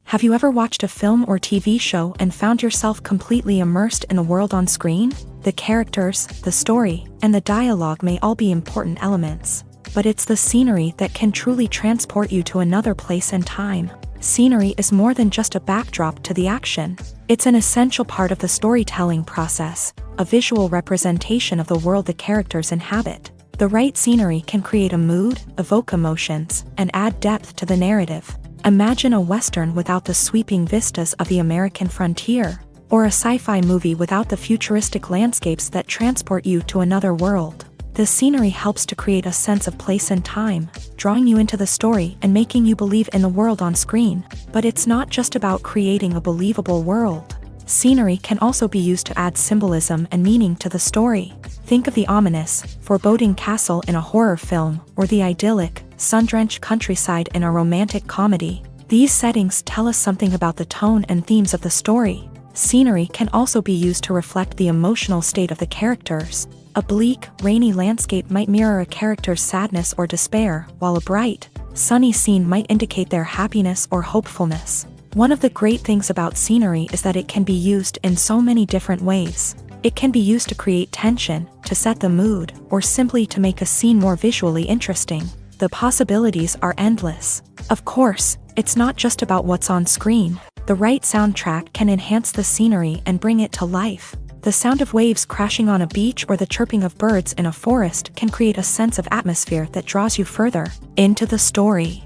Have you ever watched a film or TV show and found yourself completely immersed in the world on screen? The characters, the story, and the dialogue may all be important elements, but it's the scenery that can truly transport you to another place and time. Scenery is more than just a backdrop to the action. It's an essential part of the storytelling process, a visual representation of the world the characters inhabit. The right scenery can create a mood, evoke emotions, and add depth to the narrative. Imagine a Western without the sweeping vistas of the American frontier, or a sci-fi movie without the futuristic landscapes that transport you to another world. The scenery helps to create a sense of place and time, drawing you into the story and making you believe in the world on screen. But it's not just about creating a believable world. Scenery can also be used to add symbolism and meaning to the story. Think of the ominous, foreboding castle in a horror film, or the idyllic, sun-drenched countryside in a romantic comedy. These settings tell us something about the tone and themes of the story. Scenery can also be used to reflect the emotional state of the characters. A bleak, rainy landscape might mirror a character's sadness or despair, while a bright, sunny scene might indicate their happiness or hopefulness. One of the great things about scenery is that it can be used in so many different ways. It can be used to create tension, to set the mood, or simply to make a scene more visually interesting. The possibilities are endless. Of course, it's not just about what's on screen. The right soundtrack can enhance the scenery and bring it to life. The sound of waves crashing on a beach or the chirping of birds in a forest can create a sense of atmosphere that draws you further into the story.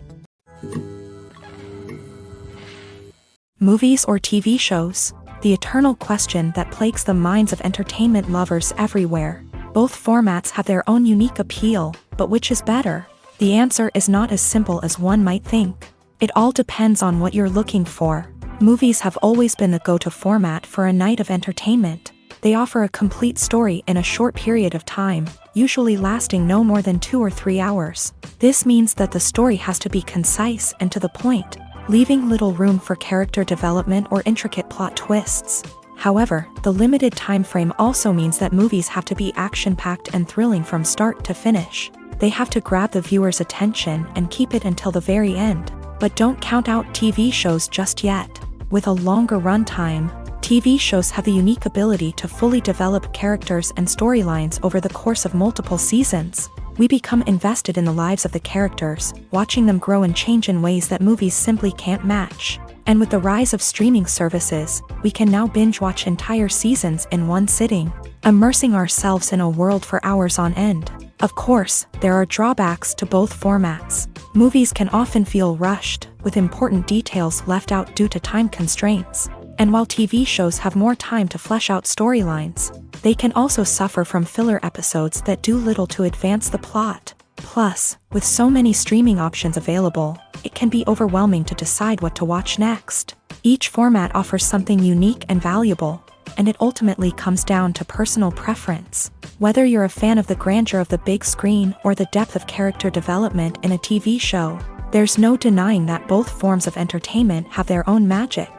Movies or TV shows? The eternal question that plagues the minds of entertainment lovers everywhere. Both formats have their own unique appeal, but which is better? The answer is not as simple as one might think. It all depends on what you're looking for. Movies have always been the go-to format for a night of entertainment. They offer a complete story in a short period of time, usually lasting no more than 2 or 3 hours. This means that the story has to be concise and to the point, leaving little room for character development or intricate plot twists. However, the limited time frame also means that movies have to be action-packed and thrilling from start to finish. They have to grab the viewer's attention and keep it until the very end. But don't count out TV shows just yet. With a longer runtime, TV shows have the unique ability to fully develop characters and storylines over the course of multiple seasons. We become invested in the lives of the characters, watching them grow and change in ways that movies simply can't match. And with the rise of streaming services, we can now binge-watch entire seasons in one sitting, immersing ourselves in a world for hours on end. Of course, there are drawbacks to both formats. Movies can often feel rushed, with important details left out due to time constraints. And while TV shows have more time to flesh out storylines, they can also suffer from filler episodes that do little to advance the plot. Plus, with so many streaming options available, it can be overwhelming to decide what to watch next. Each format offers something unique and valuable, and it ultimately comes down to personal preference. Whether you're a fan of the grandeur of the big screen or the depth of character development in a TV show, there's no denying that both forms of entertainment have their own magic.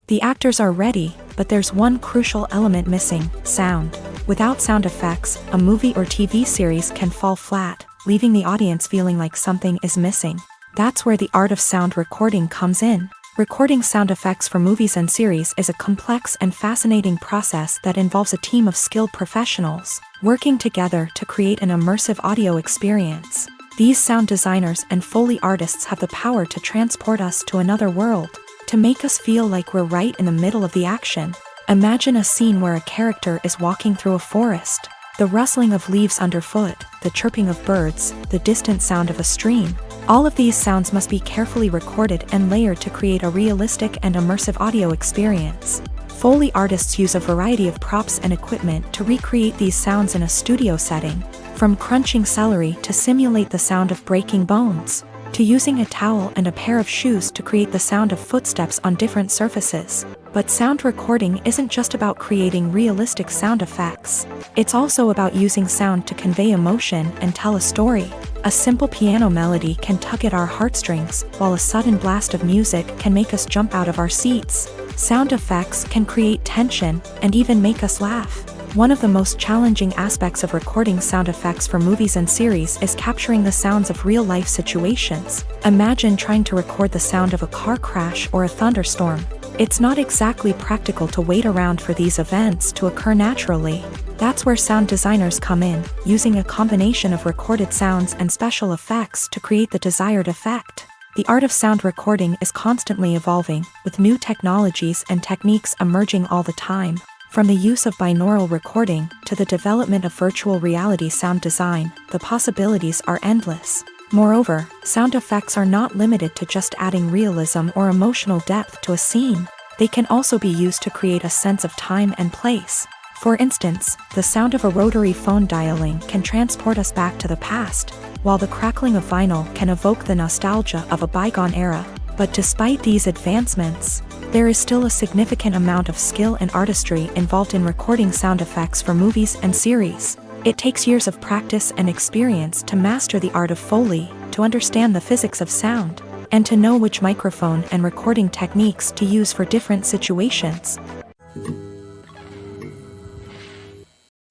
The actors are ready, but there's one crucial element missing: sound. Without sound effects, a movie or TV series can fall flat, leaving the audience feeling like something is missing. That's where the art of sound recording comes in. Recording sound effects for movies and series is a complex and fascinating process that involves a team of skilled professionals working together to create an immersive audio experience. These sound designers and Foley artists have the power to transport us to another world, to make us feel like we're right in the middle of the action. Imagine a scene where a character is walking through a forest. The rustling of leaves underfoot, the chirping of birds, the distant sound of a stream. All of these sounds must be carefully recorded and layered to create a realistic and immersive audio experience. Foley artists use a variety of props and equipment to recreate these sounds in a studio setting, from crunching celery to simulate the sound of breaking bones, to using a towel and a pair of shoes to create the sound of footsteps on different surfaces. But sound recording isn't just about creating realistic sound effects. It's also about using sound to convey emotion and tell a story. A simple piano melody can tug at our heartstrings, while a sudden blast of music can make us jump out of our seats. Sound effects can create tension and even make us laugh. One of the most challenging aspects of recording sound effects for movies and series is capturing the sounds of real-life situations. Imagine trying to record the sound of a car crash or a thunderstorm. It's not exactly practical to wait around for these events to occur naturally. That's where sound designers come in, using a combination of recorded sounds and special effects to create the desired effect. The art of sound recording is constantly evolving, with new technologies and techniques emerging all the time. From the use of binaural recording to the development of virtual reality sound design, the possibilities are endless. Moreover, sound effects are not limited to just adding realism or emotional depth to a scene. They can also be used to create a sense of time and place. For instance, the sound of a rotary phone dialing can transport us back to the past, while the crackling of vinyl can evoke the nostalgia of a bygone era. But despite these advancements, there is still a significant amount of skill and artistry involved in recording sound effects for movies and series. It takes years of practice and experience to master the art of Foley, to understand the physics of sound, and to know which microphone and recording techniques to use for different situations.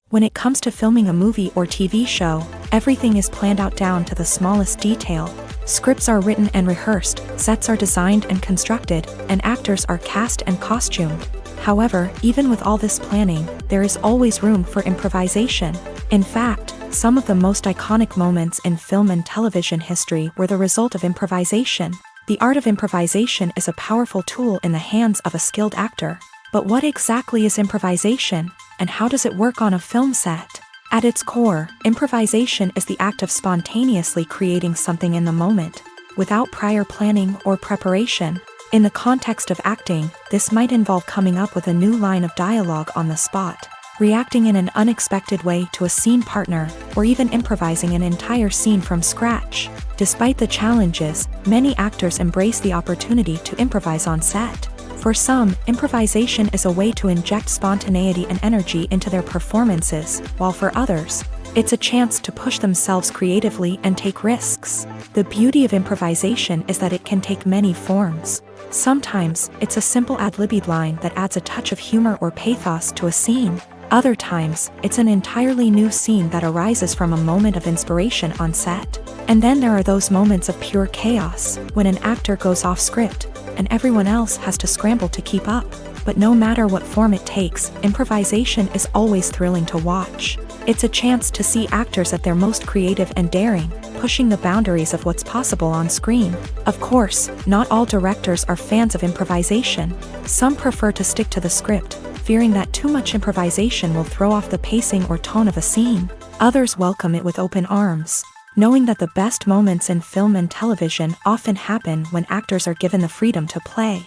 When it comes to filming a movie or TV show, everything is planned out down to the smallest detail. Scripts are written and rehearsed, sets are designed and constructed, and actors are cast and costumed. However, even with all this planning, there is always room for improvisation. In fact, some of the most iconic moments in film and television history were the result of improvisation. The art of improvisation is a powerful tool in the hands of a skilled actor. But what exactly is improvisation, and how does it work on a film set? At its core, improvisation is the act of spontaneously creating something in the moment, without prior planning or preparation. In the context of acting, this might involve coming up with a new line of dialogue on the spot, reacting in an unexpected way to a scene partner, or even improvising an entire scene from scratch. Despite the challenges, many actors embrace the opportunity to improvise on set. For some, improvisation is a way to inject spontaneity and energy into their performances, while for others, it's a chance to push themselves creatively and take risks. The beauty of improvisation is that it can take many forms. Sometimes, it's a simple ad-libbed line that adds a touch of humor or pathos to a scene. Other times, it's an entirely new scene that arises from a moment of inspiration on set. And then there are those moments of pure chaos, when an actor goes off script, and everyone else has to scramble to keep up. But no matter what form it takes, improvisation is always thrilling to watch. It's a chance to see actors at their most creative and daring. pushing the boundaries of what's possible on screen. Of course, not all directors are fans of improvisation. Some prefer to stick to the script, fearing that too much improvisation will throw off the pacing or tone of a scene. Others welcome it with open arms, knowing that the best moments in film and television often happen when actors are given the freedom to play.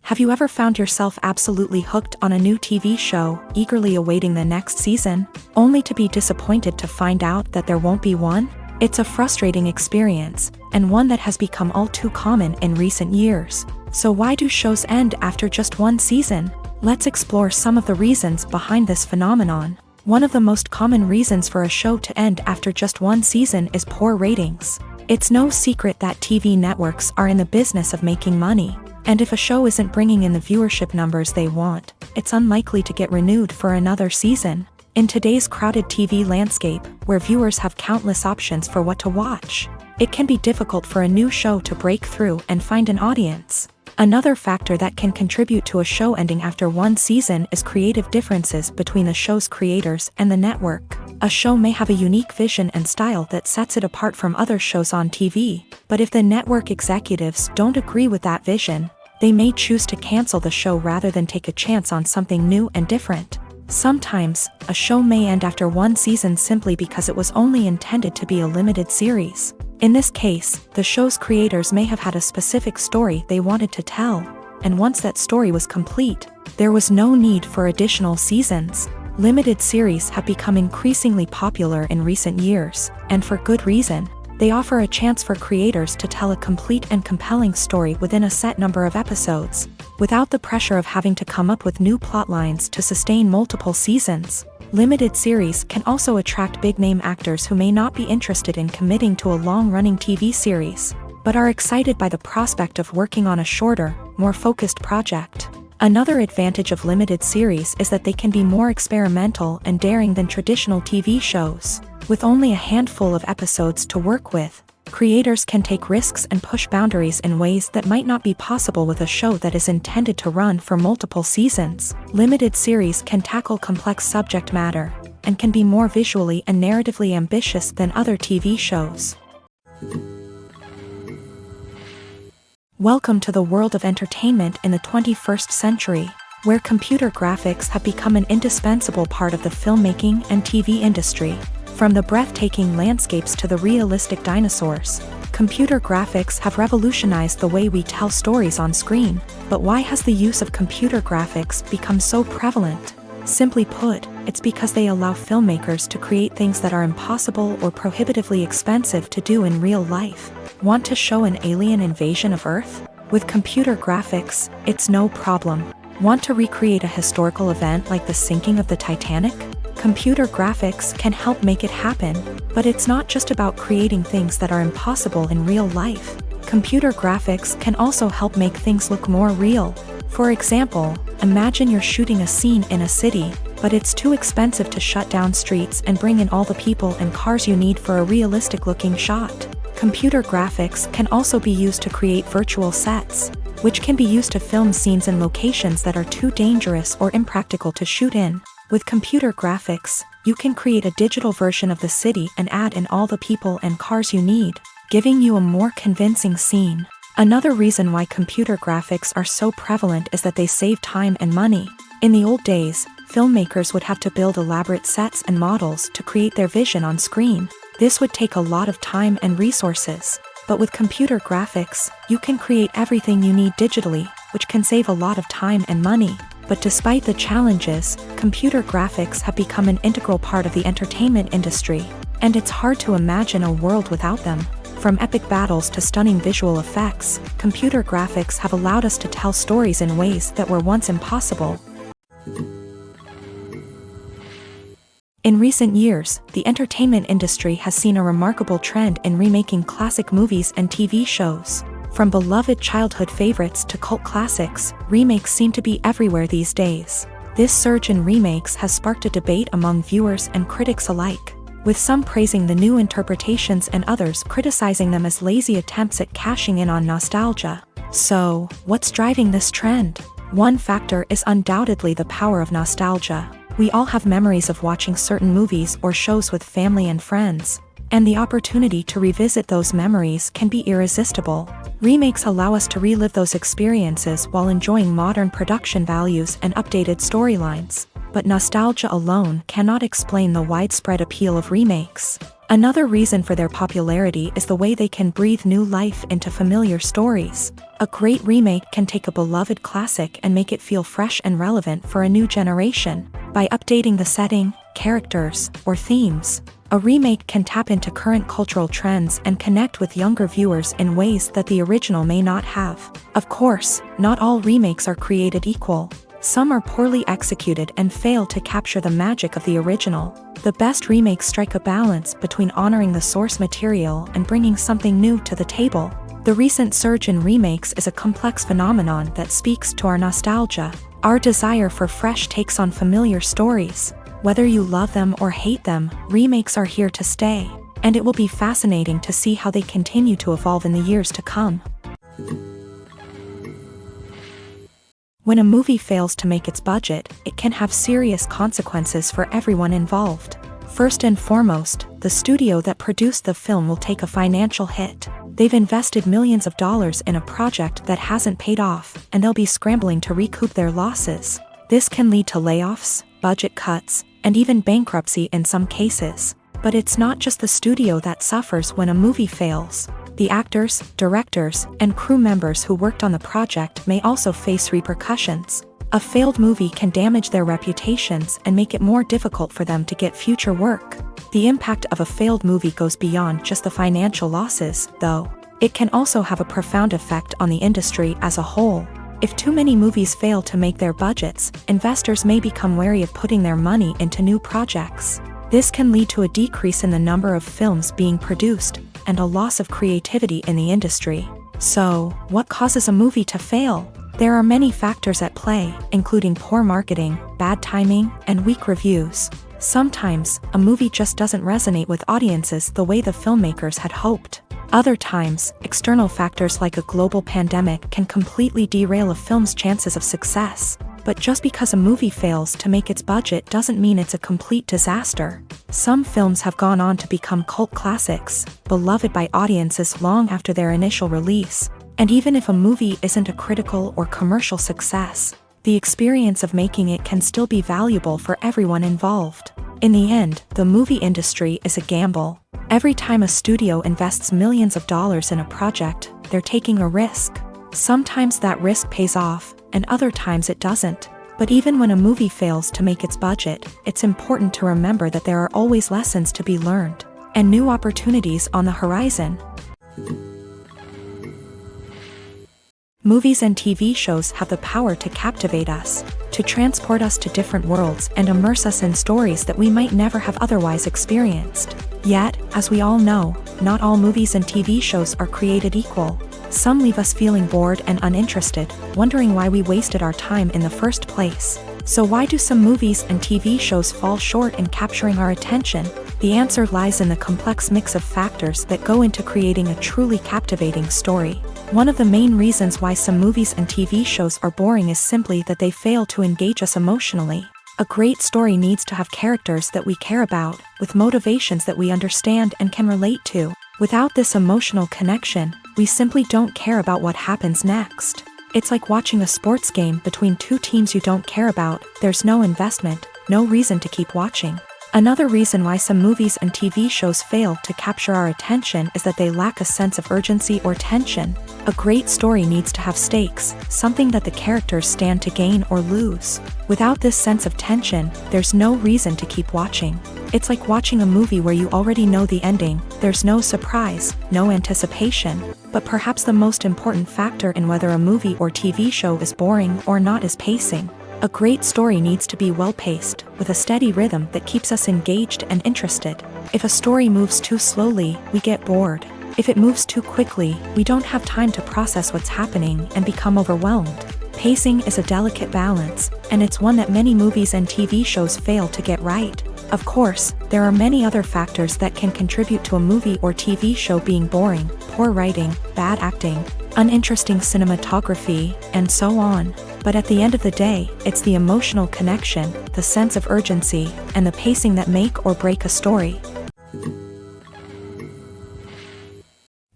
Have you ever found yourself absolutely hooked on a new TV show, eagerly awaiting the next season, only to be disappointed to find out that there won't be one? It's a frustrating experience, and one that has become all too common in recent years. So why do shows end after just one season? Let's explore some of the reasons behind this phenomenon. One of the most common reasons for a show to end after just one season is poor ratings. It's no secret that TV networks are in the business of making money. And if a show isn't bringing in the viewership numbers they want, it's unlikely to get renewed for another season. In today's crowded TV landscape, where viewers have countless options for what to watch, it can be difficult for a new show to break through and find an audience. Another factor that can contribute to a show ending after one season is creative differences between the show's creators and the network. A show may have a unique vision and style that sets it apart from other shows on TV, but if the network executives don't agree with that vision, they may choose to cancel the show rather than take a chance on something new and different. Sometimes, a show may end after one season simply because it was only intended to be a limited series. In this case, the show's creators may have had a specific story they wanted to tell, and once that story was complete, there was no need for additional seasons. Limited series have become increasingly popular in recent years, and for good reason. They offer a chance for creators to tell a complete and compelling story within a set number of episodes, without the pressure of having to come up with new plotlines to sustain multiple seasons. Limited series can also attract big-name actors who may not be interested in committing to a long-running TV series, but are excited by the prospect of working on a shorter, more focused project. Another advantage of limited series is that they can be more experimental and daring than traditional TV shows. With only a handful of episodes to work with, creators can take risks and push boundaries in ways that might not be possible with a show that is intended to run for multiple seasons. Limited series can tackle complex subject matter, and can be more visually and narratively ambitious than other TV shows. Welcome to the world of entertainment in the 21st century, where computer graphics have become an indispensable part of the filmmaking and TV industry. From the breathtaking landscapes to the realistic dinosaurs, computer graphics have revolutionized the way we tell stories on screen. But why has the use of computer graphics become so prevalent? Simply put, it's because they allow filmmakers to create things that are impossible or prohibitively expensive to do in real life. Want to show an alien invasion of Earth? With computer graphics, it's no problem. Want to recreate a historical event like the sinking of the Titanic? Computer graphics can help make it happen, but it's not just about creating things that are impossible in real life. Computer graphics can also help make things look more real. For example, imagine you're shooting a scene in a city, but it's too expensive to shut down streets and bring in all the people and cars you need for a realistic-looking shot. Computer graphics can also be used to create virtual sets, which can be used to film scenes in locations that are too dangerous or impractical to shoot in. With computer graphics, you can create a digital version of the city and add in all the people and cars you need, giving you a more convincing scene. Another reason why computer graphics are so prevalent is that they save time and money. In the old days, filmmakers would have to build elaborate sets and models to create their vision on screen. This would take a lot of time and resources. But with computer graphics, you can create everything you need digitally, which can save a lot of time and money. But despite the challenges, computer graphics have become an integral part of the entertainment industry, and it's hard to imagine a world without them. From epic battles to stunning visual effects, computer graphics have allowed us to tell stories in ways that were once impossible. In recent years, the entertainment industry has seen a remarkable trend in remaking classic movies and TV shows. From beloved childhood favorites to cult classics, remakes seem to be everywhere these days. This surge in remakes has sparked a debate among viewers and critics alike, with some praising the new interpretations and others criticizing them as lazy attempts at cashing in on nostalgia. So, what's driving this trend? One factor is undoubtedly the power of nostalgia. We all have memories of watching certain movies or shows with family and friends, and the opportunity to revisit those memories can be irresistible. Remakes allow us to relive those experiences while enjoying modern production values and updated storylines. But nostalgia alone cannot explain the widespread appeal of remakes. Another reason for their popularity is the way they can breathe new life into familiar stories. A great remake can take a beloved classic and make it feel fresh and relevant for a new generation. By updating the setting, characters, or themes, a remake can tap into current cultural trends and connect with younger viewers in ways that the original may not have. Of course, not all remakes are created equal. Some are poorly executed and fail to capture the magic of the original. The best remakes strike a balance between honoring the source material and bringing something new to the table. The recent surge in remakes is a complex phenomenon that speaks to our nostalgia, our desire for fresh takes on familiar stories. Whether you love them or hate them, remakes are here to stay, and it will be fascinating to see how they continue to evolve in the years to come. When a movie fails to make its budget, it can have serious consequences for everyone involved. First and foremost, the studio that produced the film will take a financial hit. They've invested millions of dollars in a project that hasn't paid off, and they'll be scrambling to recoup their losses. This can lead to layoffs, budget cuts, and even bankruptcy in some cases. But it's not just the studio that suffers when a movie fails. The actors, directors, and crew members who worked on the project may also face repercussions. A failed movie can damage their reputations and make it more difficult for them to get future work. The impact of a failed movie goes beyond just the financial losses, though. It can also have a profound effect on the industry as a whole. If too many movies fail to make their budgets, investors may become wary of putting their money into new projects. This can lead to a decrease in the number of films being produced, and a loss of creativity in the industry. So, what causes a movie to fail? There are many factors at play, including poor marketing, bad timing, and weak reviews. Sometimes, a movie just doesn't resonate with audiences the way the filmmakers had hoped. Other times, external factors like a global pandemic can completely derail a film's chances of success. But just because a movie fails to make its budget doesn't mean it's a complete disaster. Some films have gone on to become cult classics, beloved by audiences long after their initial release. And even if a movie isn't a critical or commercial success, the experience of making it can still be valuable for everyone involved. In the end, the movie industry is a gamble. Every time a studio invests millions of dollars in a project, they're taking a risk. Sometimes that risk pays off, and other times it doesn't. But even when a movie fails to make its budget, it's important to remember that there are always lessons to be learned, and new opportunities on the horizon. Movies and TV shows have the power to captivate us, to transport us to different worlds and immerse us in stories that we might never have otherwise experienced. Yet, as we all know, not all movies and TV shows are created equal. Some leave us feeling bored and uninterested, wondering why we wasted our time in the first place. So why do some movies and TV shows fall short in capturing our attention? The answer lies in the complex mix of factors that go into creating a truly captivating story. One of the main reasons why some movies and TV shows are boring is simply that they fail to engage us emotionally. A great story needs to have characters that we care about, with motivations that we understand and can relate to. Without this emotional connection, we simply don't care about what happens next. It's like watching a sports game between two teams you don't care about. There's no investment, no reason to keep watching. Another reason why some movies and TV shows fail to capture our attention is that they lack a sense of urgency or tension. A great story needs to have stakes, something that the characters stand to gain or lose. Without this sense of tension, there's no reason to keep watching. It's like watching a movie where you already know the ending. There's no surprise, no anticipation. But perhaps the most important factor in whether a movie or TV show is boring or not is pacing. A great story needs to be well-paced, with a steady rhythm that keeps us engaged and interested. If a story moves too slowly, we get bored. If it moves too quickly, we don't have time to process what's happening and become overwhelmed. Pacing is a delicate balance, and it's one that many movies and TV shows fail to get right. Of course, there are many other factors that can contribute to a movie or TV show being boring: poor writing, bad acting, uninteresting cinematography, and so on. But at the end of the day, it's the emotional connection, the sense of urgency, and the pacing that make or break a story.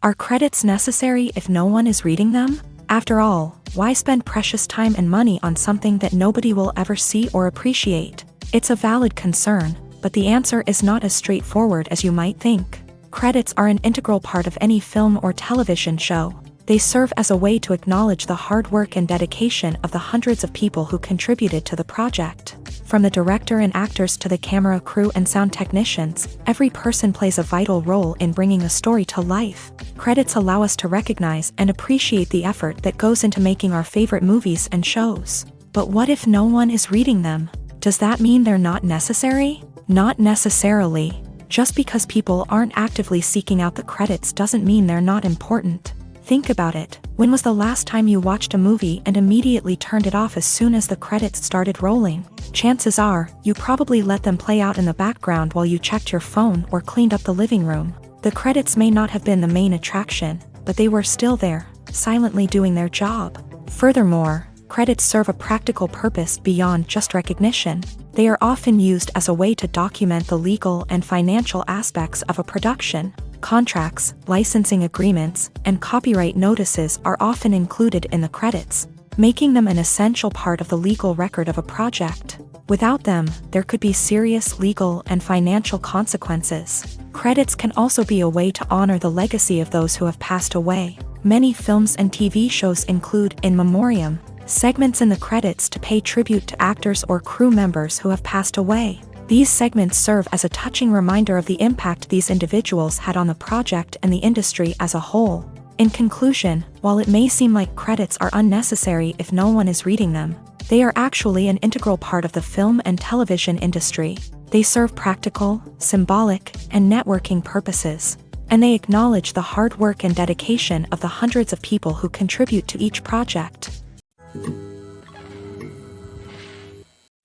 Are credits necessary if no one is reading them? After all, why spend precious time and money on something that nobody will ever see or appreciate? It's a valid concern, but the answer is not as straightforward as you might think. Credits are an integral part of any film or television show. They serve as a way to acknowledge the hard work and dedication of the hundreds of people who contributed to the project. From the director and actors to the camera crew and sound technicians, every person plays a vital role in bringing a story to life. Credits allow us to recognize and appreciate the effort that goes into making our favorite movies and shows. But what if no one is reading them? Does that mean they're not necessary? Not necessarily. Just because people aren't actively seeking out the credits doesn't mean they're not important. Think about it. When was the last time you watched a movie and immediately turned it off as soon as the credits started rolling? Chances are, you probably let them play out in the background while you checked your phone or cleaned up the living room. The credits may not have been the main attraction, but they were still there, silently doing their job. Furthermore, credits serve a practical purpose beyond just recognition. They are often used as a way to document the legal and financial aspects of a production. Contracts, licensing agreements, and copyright notices are often included in the credits, making them an essential part of the legal record of a project. Without them, there could be serious legal and financial consequences. Credits can also be a way to honor the legacy of those who have passed away. Many films and TV shows include in memoriam segments in the credits to pay tribute to actors or crew members who have passed away. These segments serve as a touching reminder of the impact these individuals had on the project and the industry as a whole. In conclusion, while it may seem like credits are unnecessary if no one is reading them, they are actually an integral part of the film and television industry. They serve practical, symbolic, and networking purposes, and they acknowledge the hard work and dedication of the hundreds of people who contribute to each project.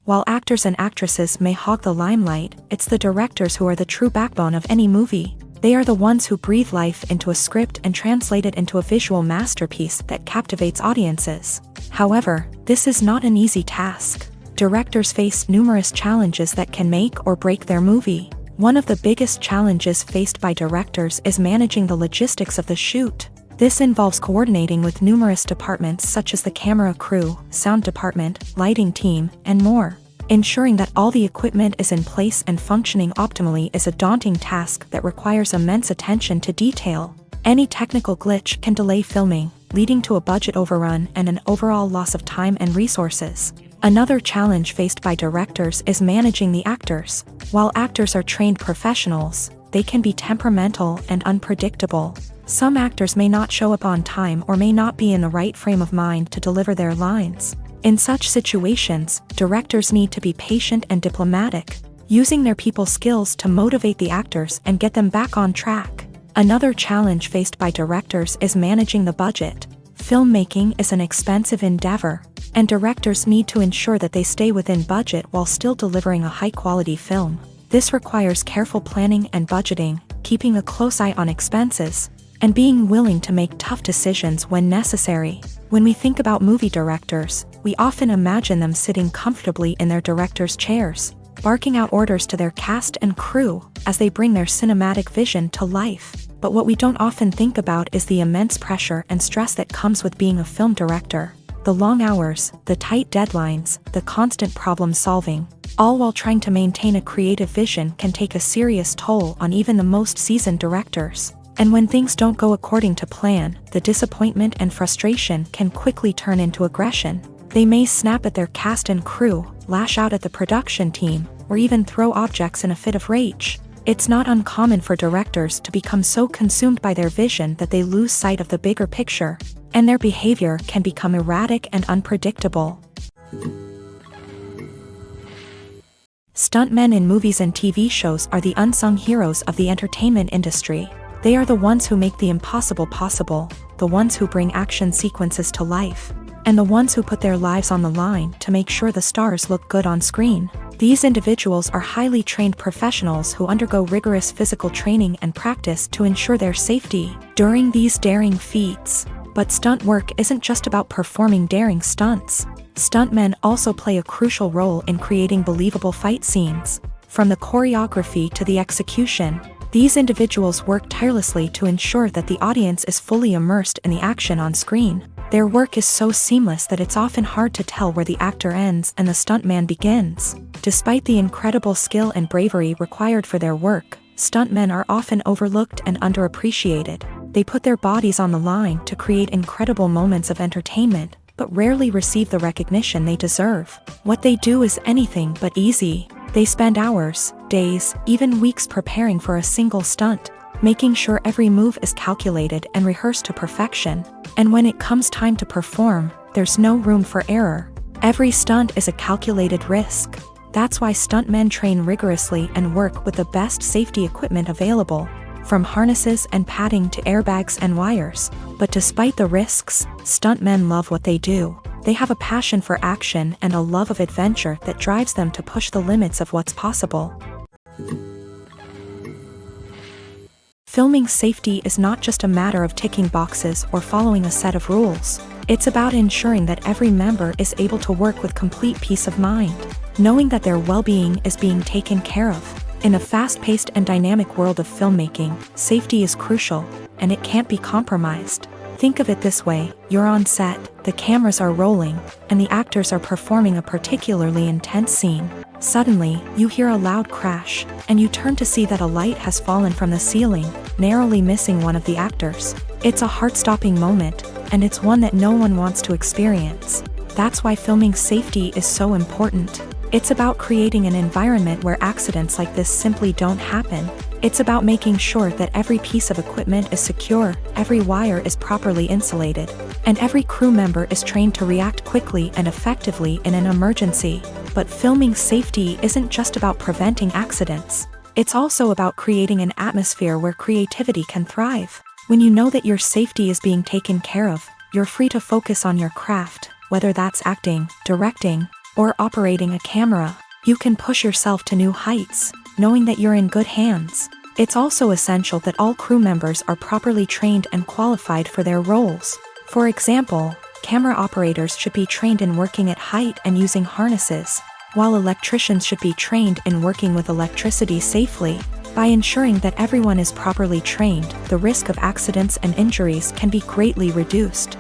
While actors and actresses may hog the limelight, it's the directors who are the true backbone of any movie. They are the ones who breathe life into a script and translate it into a visual masterpiece that captivates audiences. However, this is not an easy task. Directors face numerous challenges that can make or break their movie. One of the biggest challenges faced by directors is managing the logistics of the shoot. This involves coordinating with numerous departments such as the camera crew, sound department, lighting team, and more. Ensuring that all the equipment is in place and functioning optimally is a daunting task that requires immense attention to detail. Any technical glitch can delay filming, leading to a budget overrun and an overall loss of time and resources. Another challenge faced by directors is managing the actors. While actors are trained professionals, they can be temperamental and unpredictable. Some actors may not show up on time or may not be in the right frame of mind to deliver their lines. In such situations, directors need to be patient and diplomatic, using their people skills to motivate the actors and get them back on track. Another challenge faced by directors is managing the budget. Filmmaking is an expensive endeavor, and directors need to ensure that they stay within budget while still delivering a high-quality film. This requires careful planning and budgeting, keeping a close eye on expenses, and being willing to make tough decisions when necessary. When we think about movie directors, we often imagine them sitting comfortably in their director's chairs, barking out orders to their cast and crew as they bring their cinematic vision to life. But what we don't often think about is the immense pressure and stress that comes with being a film director. The long hours, the tight deadlines, the constant problem solving, all while trying to maintain a creative vision can take a serious toll on even the most seasoned directors. And when things don't go according to plan, the disappointment and frustration can quickly turn into aggression. They may snap at their cast and crew, lash out at the production team, or even throw objects in a fit of rage. It's not uncommon for directors to become so consumed by their vision that they lose sight of the bigger picture, and their behavior can become erratic and unpredictable. Stuntmen in movies and TV shows are the unsung heroes of the entertainment industry. They are the ones who make the impossible possible, the ones who bring action sequences to life, and the ones who put their lives on the line to make sure the stars look good on screen. These individuals are highly trained professionals who undergo rigorous physical training and practice to ensure their safety. During these daring feats, But stunt work isn't just about performing daring stunts. Stuntmen also play a crucial role in creating believable fight scenes. From the choreography to the execution, these individuals work tirelessly to ensure that the audience is fully immersed in the action on screen. Their work is so seamless that it's often hard to tell where the actor ends and the stuntman begins. Despite the incredible skill and bravery required for their work, stuntmen are often overlooked and underappreciated. They put their bodies on the line to create incredible moments of entertainment, but rarely receive the recognition they deserve. What they do is anything but easy. They spend hours, days, even weeks preparing for a single stunt, making sure every move is calculated and rehearsed to perfection. And when it comes time to perform, there's no room for error. Every stunt is a calculated risk. That's why stuntmen train rigorously and work with the best safety equipment available, from harnesses and padding to airbags and wires. But despite the risks, stuntmen love what they do. They have a passion for action and a love of adventure that drives them to push the limits of what's possible. Filming safety is not just a matter of ticking boxes or following a set of rules. It's about ensuring that every member is able to work with complete peace of mind, knowing that their well-being is being taken care of. In a fast-paced and dynamic world of filmmaking, safety is crucial, and it can't be compromised. Think of it this way: you're on set, the cameras are rolling, and the actors are performing a particularly intense scene. Suddenly, you hear a loud crash, and you turn to see that a light has fallen from the ceiling, narrowly missing one of the actors. It's a heart-stopping moment, and it's one that no one wants to experience. That's why filming safety is so important. It's about creating an environment where accidents like this simply don't happen. It's about making sure that every piece of equipment is secure, every wire is properly insulated, and every crew member is trained to react quickly and effectively in an emergency. But filming safety isn't just about preventing accidents. It's also about creating an atmosphere where creativity can thrive. When you know that your safety is being taken care of, you're free to focus on your craft, whether that's acting, directing, or operating a camera. You can push yourself to new heights, knowing that you're in good hands. It's also essential that all crew members are properly trained and qualified for their roles. For example, camera operators should be trained in working at height and using harnesses, while electricians should be trained in working with electricity safely. By ensuring that everyone is properly trained, the risk of accidents and injuries can be greatly reduced.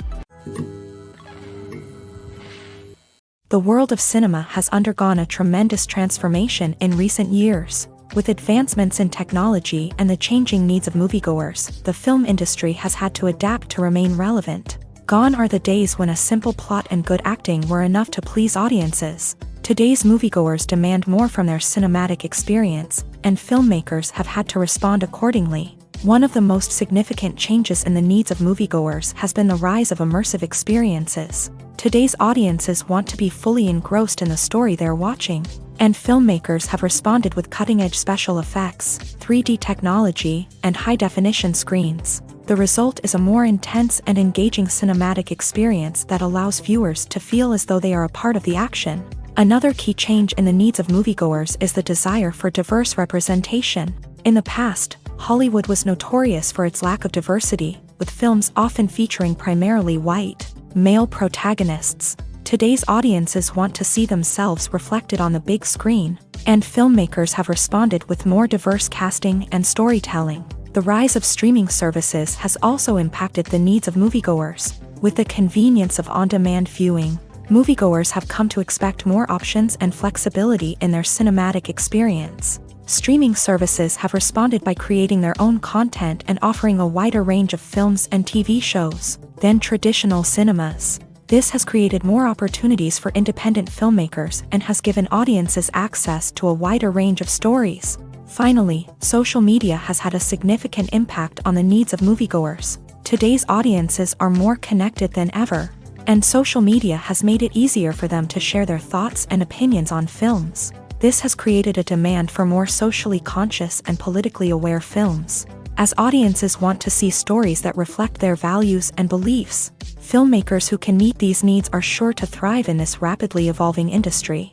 The world of cinema has undergone a tremendous transformation in recent years. With advancements in technology and the changing needs of moviegoers, the film industry has had to adapt to remain relevant. Gone are the days when a simple plot and good acting were enough to please audiences. Today's moviegoers demand more from their cinematic experience, and filmmakers have had to respond accordingly. One of the most significant changes in the needs of moviegoers has been the rise of immersive experiences. Today's audiences want to be fully engrossed in the story they're watching, and filmmakers have responded with cutting-edge special effects, 3D technology, and high-definition screens. The result is a more intense and engaging cinematic experience that allows viewers to feel as though they are a part of the action. Another key change in the needs of moviegoers is the desire for diverse representation. In the past, Hollywood was notorious for its lack of diversity, with films often featuring primarily white, male protagonists. Today's audiences want to see themselves reflected on the big screen, and filmmakers have responded with more diverse casting and storytelling. The rise of streaming services has also impacted the needs of moviegoers. With the convenience of on-demand viewing, moviegoers have come to expect more options and flexibility in their cinematic experience. Streaming services have responded by creating their own content and offering a wider range of films and TV shows than traditional cinemas. This has created more opportunities for independent filmmakers and has given audiences access to a wider range of stories. Finally, social media has had a significant impact on the needs of moviegoers. Today's audiences are more connected than ever, and social media has made it easier for them to share their thoughts and opinions on films. This has created a demand for more socially conscious and politically aware films. As audiences want to see stories that reflect their values and beliefs, filmmakers who can meet these needs are sure to thrive in this rapidly evolving industry.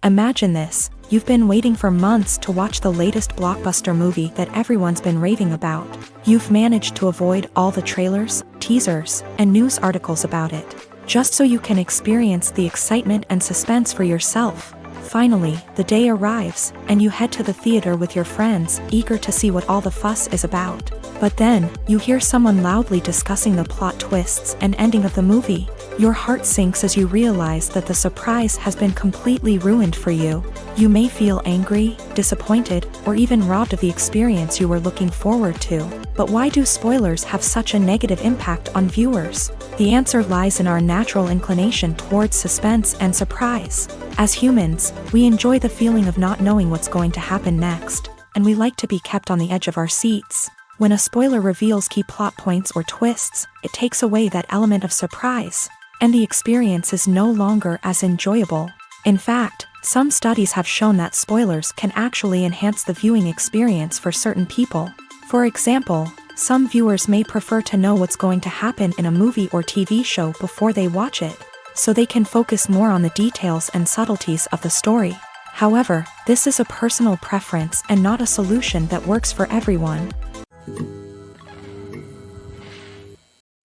Imagine this. You've been waiting for months to watch the latest blockbuster movie that everyone's been raving about. You've managed to avoid all the trailers, teasers, and news articles about it, just so you can experience the excitement and suspense for yourself. Finally, the day arrives, and you head to the theater with your friends, eager to see what all the fuss is about. But then, you hear someone loudly discussing the plot twists and ending of the movie. Your heart sinks as you realize that the surprise has been completely ruined for you. You may feel angry, disappointed, or even robbed of the experience you were looking forward to. But why do spoilers have such a negative impact on viewers? The answer lies in our natural inclination towards suspense and surprise. As humans, we enjoy the feeling of not knowing what's going to happen next, and we like to be kept on the edge of our seats. When a spoiler reveals key plot points or twists, it takes away that element of surprise, and the experience is no longer as enjoyable. In fact, some studies have shown that spoilers can actually enhance the viewing experience for certain people. For example, some viewers may prefer to know what's going to happen in a movie or TV show before they watch it, so they can focus more on the details and subtleties of the story. However, this is a personal preference and not a solution that works for everyone.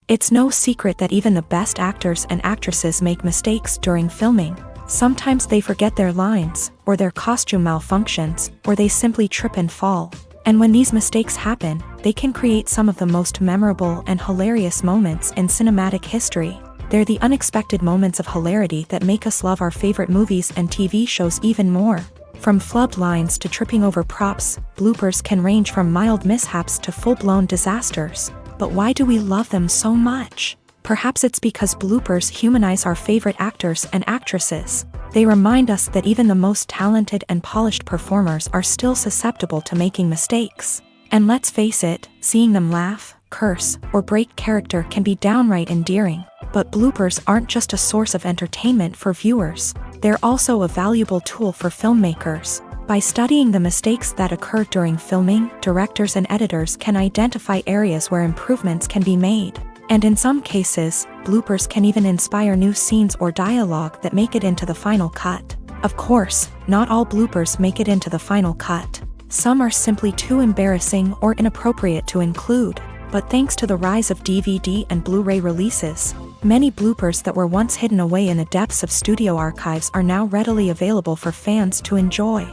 It's no secret that even the best actors and actresses make mistakes during filming. Sometimes they forget their lines, or their costume malfunctions, or they simply trip and fall. And when these mistakes happen, they can create some of the most memorable and hilarious moments in cinematic history. They're the unexpected moments of hilarity that make us love our favorite movies and TV shows even more. From flubbed lines to tripping over props, bloopers can range from mild mishaps to full-blown disasters. But why do we love them so much? Perhaps it's because bloopers humanize our favorite actors and actresses. They remind us that even the most talented and polished performers are still susceptible to making mistakes. And let's face it, seeing them laugh, curse, or break character can be downright endearing. But bloopers aren't just a source of entertainment for viewers. They're also a valuable tool for filmmakers. By studying the mistakes that occur during filming, directors and editors can identify areas where improvements can be made. And in some cases, bloopers can even inspire new scenes or dialogue that make it into the final cut. Of course, not all bloopers make it into the final cut. Some are simply too embarrassing or inappropriate to include. But thanks to the rise of DVD and Blu-ray releases, many bloopers that were once hidden away in the depths of studio archives are now readily available for fans to enjoy.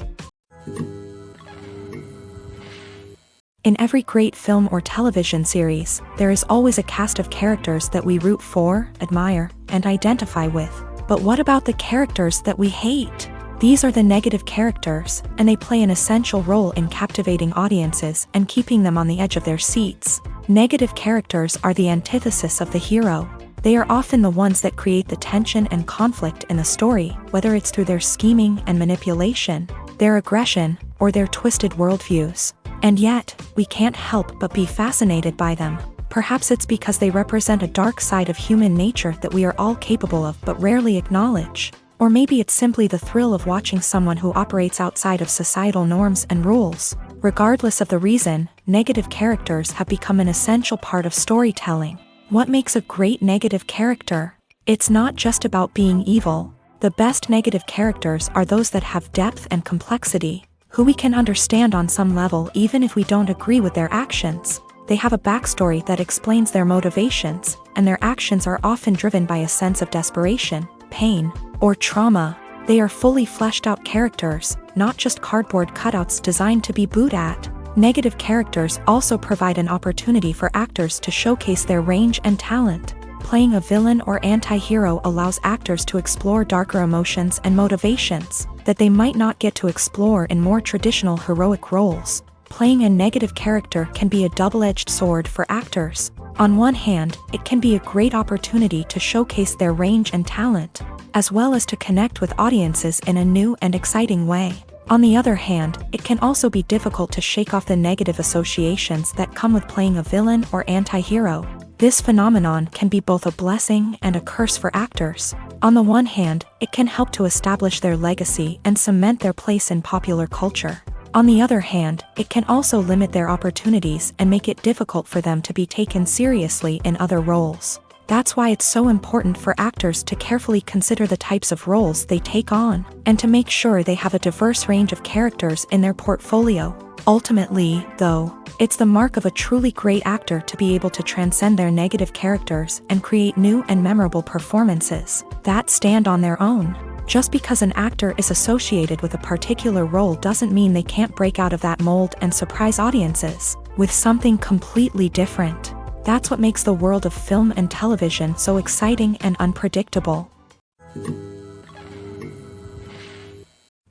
In every great film or television series, there is always a cast of characters that we root for, admire, and identify with. But what about the characters that we hate? These are the negative characters, and they play an essential role in captivating audiences and keeping them on the edge of their seats. Negative characters are the antithesis of the hero. They are often the ones that create the tension and conflict in the story, whether it's through their scheming and manipulation, their aggression, or their twisted worldviews. And yet, we can't help but be fascinated by them. Perhaps it's because they represent a dark side of human nature that we are all capable of but rarely acknowledge. Or maybe it's simply the thrill of watching someone who operates outside of societal norms and rules. Regardless of the reason, negative characters have become an essential part of storytelling. What makes a great negative character? It's not just about being evil. The best negative characters are those that have depth and complexity, who we can understand on some level even if we don't agree with their actions. They have a backstory that explains their motivations, and their actions are often driven by a sense of desperation, pain, or trauma. They are fully fleshed out characters, not just cardboard cutouts designed to be booed at. Negative characters also provide an opportunity for actors to showcase their range and talent. Playing a villain or anti-hero allows actors to explore darker emotions and motivations that they might not get to explore in more traditional heroic roles. Playing a negative character can be a double-edged sword for actors. On one hand, it can be a great opportunity to showcase their range and talent, as well as to connect with audiences in a new and exciting way. On the other hand, it can also be difficult to shake off the negative associations that come with playing a villain or anti-hero. This phenomenon can be both a blessing and a curse for actors. On the one hand, it can help to establish their legacy and cement their place in popular culture. On the other hand, it can also limit their opportunities and make it difficult for them to be taken seriously in other roles. That's why it's so important for actors to carefully consider the types of roles they take on, and to make sure they have a diverse range of characters in their portfolio. Ultimately, though, it's the mark of a truly great actor to be able to transcend their negative characters and create new and memorable performances that stand on their own. Just because an actor is associated with a particular role doesn't mean they can't break out of that mold and surprise audiences with something completely different. That's what makes the world of film and television so exciting and unpredictable.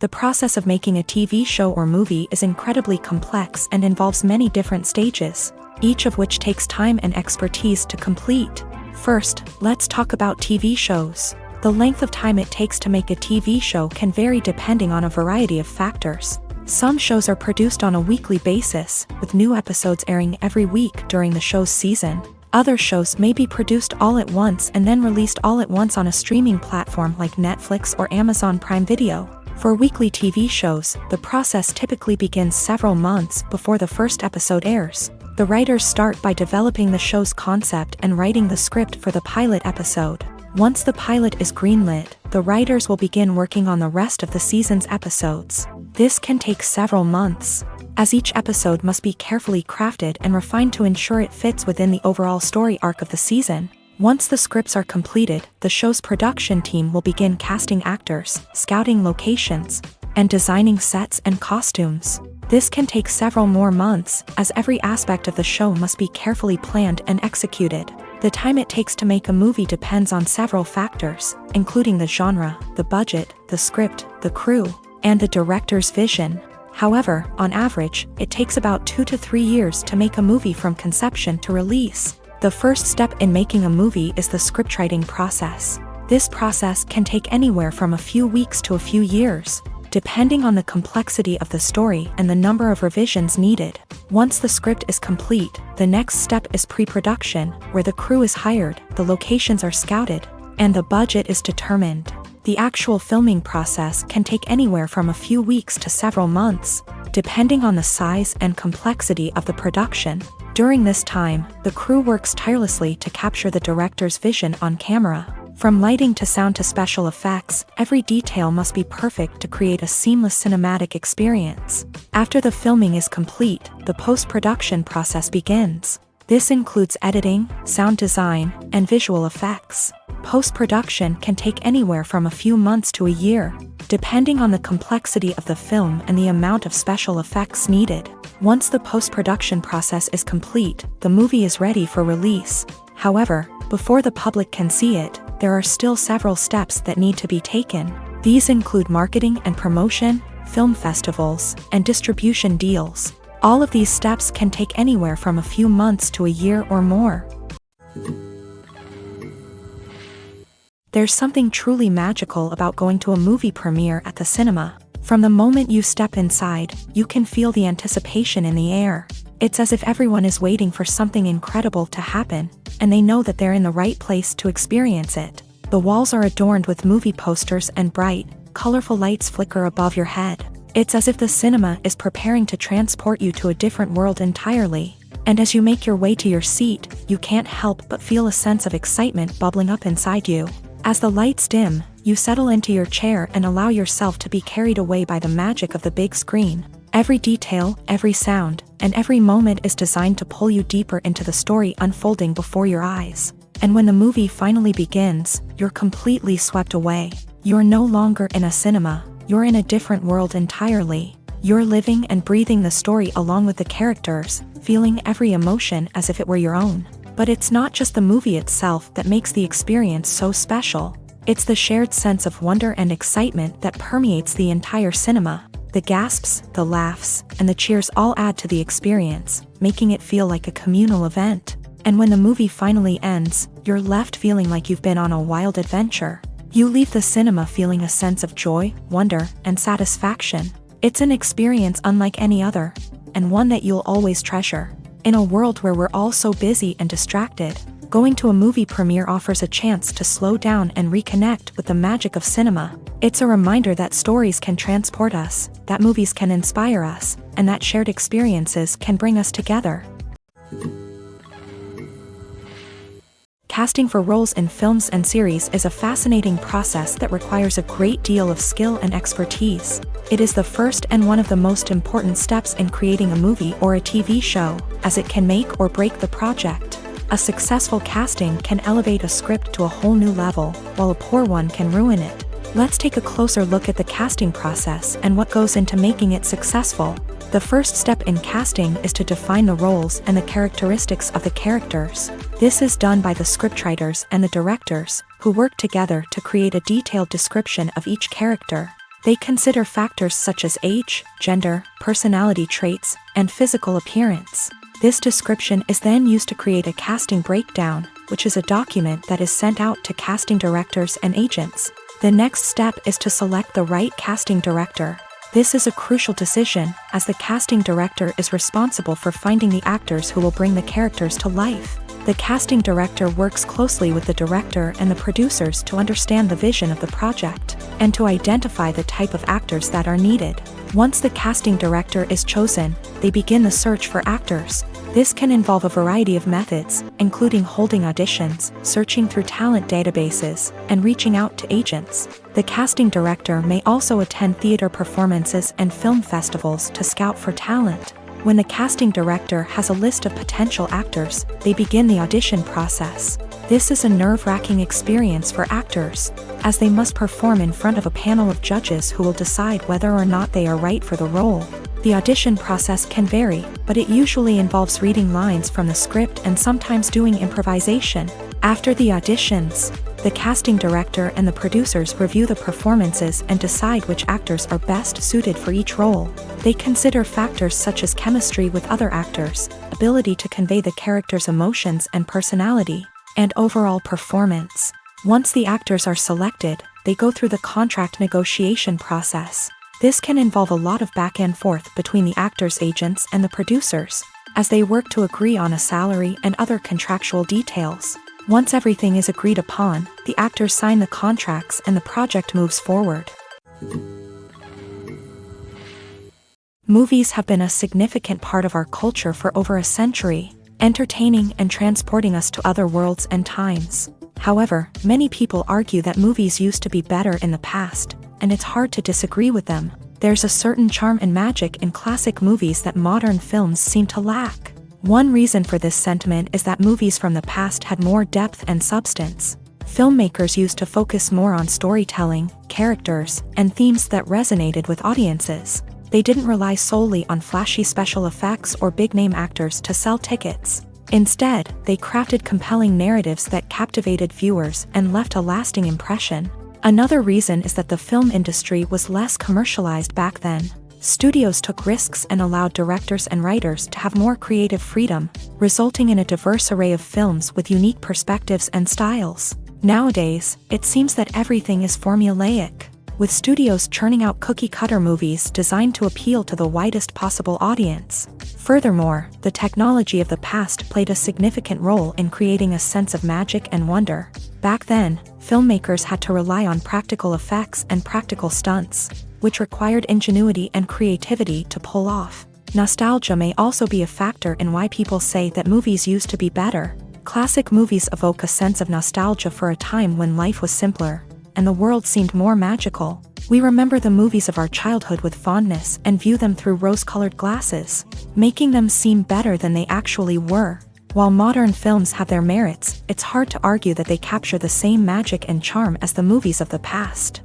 The process of making a TV show or movie is incredibly complex and involves many different stages, each of which takes time and expertise to complete. First, let's talk about TV shows. The length of time it takes to make a TV show can vary depending on a variety of factors. Some shows are produced on a weekly basis, with new episodes airing every week during the show's season. Other shows may be produced all at once and then released all at once on a streaming platform like Netflix or Amazon Prime Video. For weekly TV shows, the process typically begins several months before the first episode airs. The writers start by developing the show's concept and writing the script for the pilot episode. Once the pilot is greenlit, the writers will begin working on the rest of the season's episodes. This can take several months, as each episode must be carefully crafted and refined to ensure it fits within the overall story arc of the season. Once the scripts are completed, the show's production team will begin casting actors, scouting locations, and designing sets and costumes. This can take several more months, as every aspect of the show must be carefully planned and executed. The time it takes to make a movie depends on several factors, including the genre, the budget, the script, the crew, and the director's vision. However, on average, it takes about 2 to 3 years to make a movie from conception to release. The first step in making a movie is the scriptwriting process. This process can take anywhere from a few weeks to a few years, depending on the complexity of the story and the number of revisions needed. Once the script is complete, the next step is pre-production, where the crew is hired, the locations are scouted, and the budget is determined. The actual filming process can take anywhere from a few weeks to several months, depending on the size and complexity of the production. During this time, the crew works tirelessly to capture the director's vision on camera. From lighting to sound to special effects, every detail must be perfect to create a seamless cinematic experience. After the filming is complete, the post-production process begins. This includes editing, sound design, and visual effects. Post-production can take anywhere from a few months to a year, depending on the complexity of the film and the amount of special effects needed. Once the post-production process is complete, the movie is ready for release. However, before the public can see it, there are still several steps that need to be taken. These include marketing and promotion, film festivals, and distribution deals. All of these steps can take anywhere from a few months to a year or more. There's something truly magical about going to a movie premiere at the cinema. From the moment you step inside, you can feel the anticipation in the air. It's as if everyone is waiting for something incredible to happen, and they know that they're in the right place to experience it. The walls are adorned with movie posters and bright, colorful lights flicker above your head. It's as if the cinema is preparing to transport you to a different world entirely. And as you make your way to your seat, you can't help but feel a sense of excitement bubbling up inside you. As the lights dim, you settle into your chair and allow yourself to be carried away by the magic of the big screen. Every detail, every sound, and every moment is designed to pull you deeper into the story unfolding before your eyes. And when the movie finally begins, you're completely swept away. You're no longer in a cinema, you're in a different world entirely. You're living and breathing the story along with the characters, feeling every emotion as if it were your own. But it's not just the movie itself that makes the experience so special. It's the shared sense of wonder and excitement that permeates the entire cinema. The gasps, the laughs, and the cheers all add to the experience, making it feel like a communal event. And when the movie finally ends, you're left feeling like you've been on a wild adventure. You leave the cinema feeling a sense of joy, wonder, and satisfaction. It's an experience unlike any other, and one that you'll always treasure. In a world where we're all so busy and distracted, going to a movie premiere offers a chance to slow down and reconnect with the magic of cinema. It's a reminder that stories can transport us, that movies can inspire us, and that shared experiences can bring us together. Casting for roles in films and series is a fascinating process that requires a great deal of skill and expertise. It is the first and one of the most important steps in creating a movie or a TV show, as it can make or break the project. A successful casting can elevate a script to a whole new level, while a poor one can ruin it. Let's take a closer look at the casting process and what goes into making it successful. The first step in casting is to define the roles and the characteristics of the characters. This is done by the scriptwriters and the directors, who work together to create a detailed description of each character. They consider factors such as age, gender, personality traits, and physical appearance. This description is then used to create a casting breakdown, which is a document that is sent out to casting directors and agents. The next step is to select the right casting director. This is a crucial decision, as the casting director is responsible for finding the actors who will bring the characters to life. The casting director works closely with the director and the producers to understand the vision of the project, and to identify the type of actors that are needed. Once the casting director is chosen, they begin the search for actors. This can involve a variety of methods, including holding auditions, searching through talent databases, and reaching out to agents. The casting director may also attend theater performances and film festivals to scout for talent. When the casting director has a list of potential actors, they begin the audition process. This is a nerve-wracking experience for actors, as they must perform in front of a panel of judges who will decide whether or not they are right for the role. The audition process can vary, but it usually involves reading lines from the script and sometimes doing improvisation. After the auditions, the casting director and the producers review the performances and decide which actors are best suited for each role. They consider factors such as chemistry with other actors, ability to convey the character's emotions and personality, and overall performance. Once the actors are selected, they go through the contract negotiation process. This can involve a lot of back and forth between the actors' agents and the producers, as they work to agree on a salary and other contractual details. Once everything is agreed upon, the actors sign the contracts and the project moves forward. Movies have been a significant part of our culture for over a century, entertaining and transporting us to other worlds and times. However, many people argue that movies used to be better in the past, and it's hard to disagree with them. There's a certain charm and magic in classic movies that modern films seem to lack. One reason for this sentiment is that movies from the past had more depth and substance. Filmmakers used to focus more on storytelling, characters, and themes that resonated with audiences. They didn't rely solely on flashy special effects or big-name actors to sell tickets. Instead, they crafted compelling narratives that captivated viewers and left a lasting impression. Another reason is that the film industry was less commercialized back then. Studios took risks and allowed directors and writers to have more creative freedom, resulting in a diverse array of films with unique perspectives and styles. Nowadays, it seems that everything is formulaic, with studios churning out cookie-cutter movies designed to appeal to the widest possible audience. Furthermore, the technology of the past played a significant role in creating a sense of magic and wonder. Back then, filmmakers had to rely on practical effects and practical stunts, which required ingenuity and creativity to pull off. Nostalgia may also be a factor in why people say that movies used to be better. Classic movies evoke a sense of nostalgia for a time when life was simpler, and the world seemed more magical. We remember the movies of our childhood with fondness and view them through rose-colored glasses, making them seem better than they actually were. While modern films have their merits, it's hard to argue that they capture the same magic and charm as the movies of the past.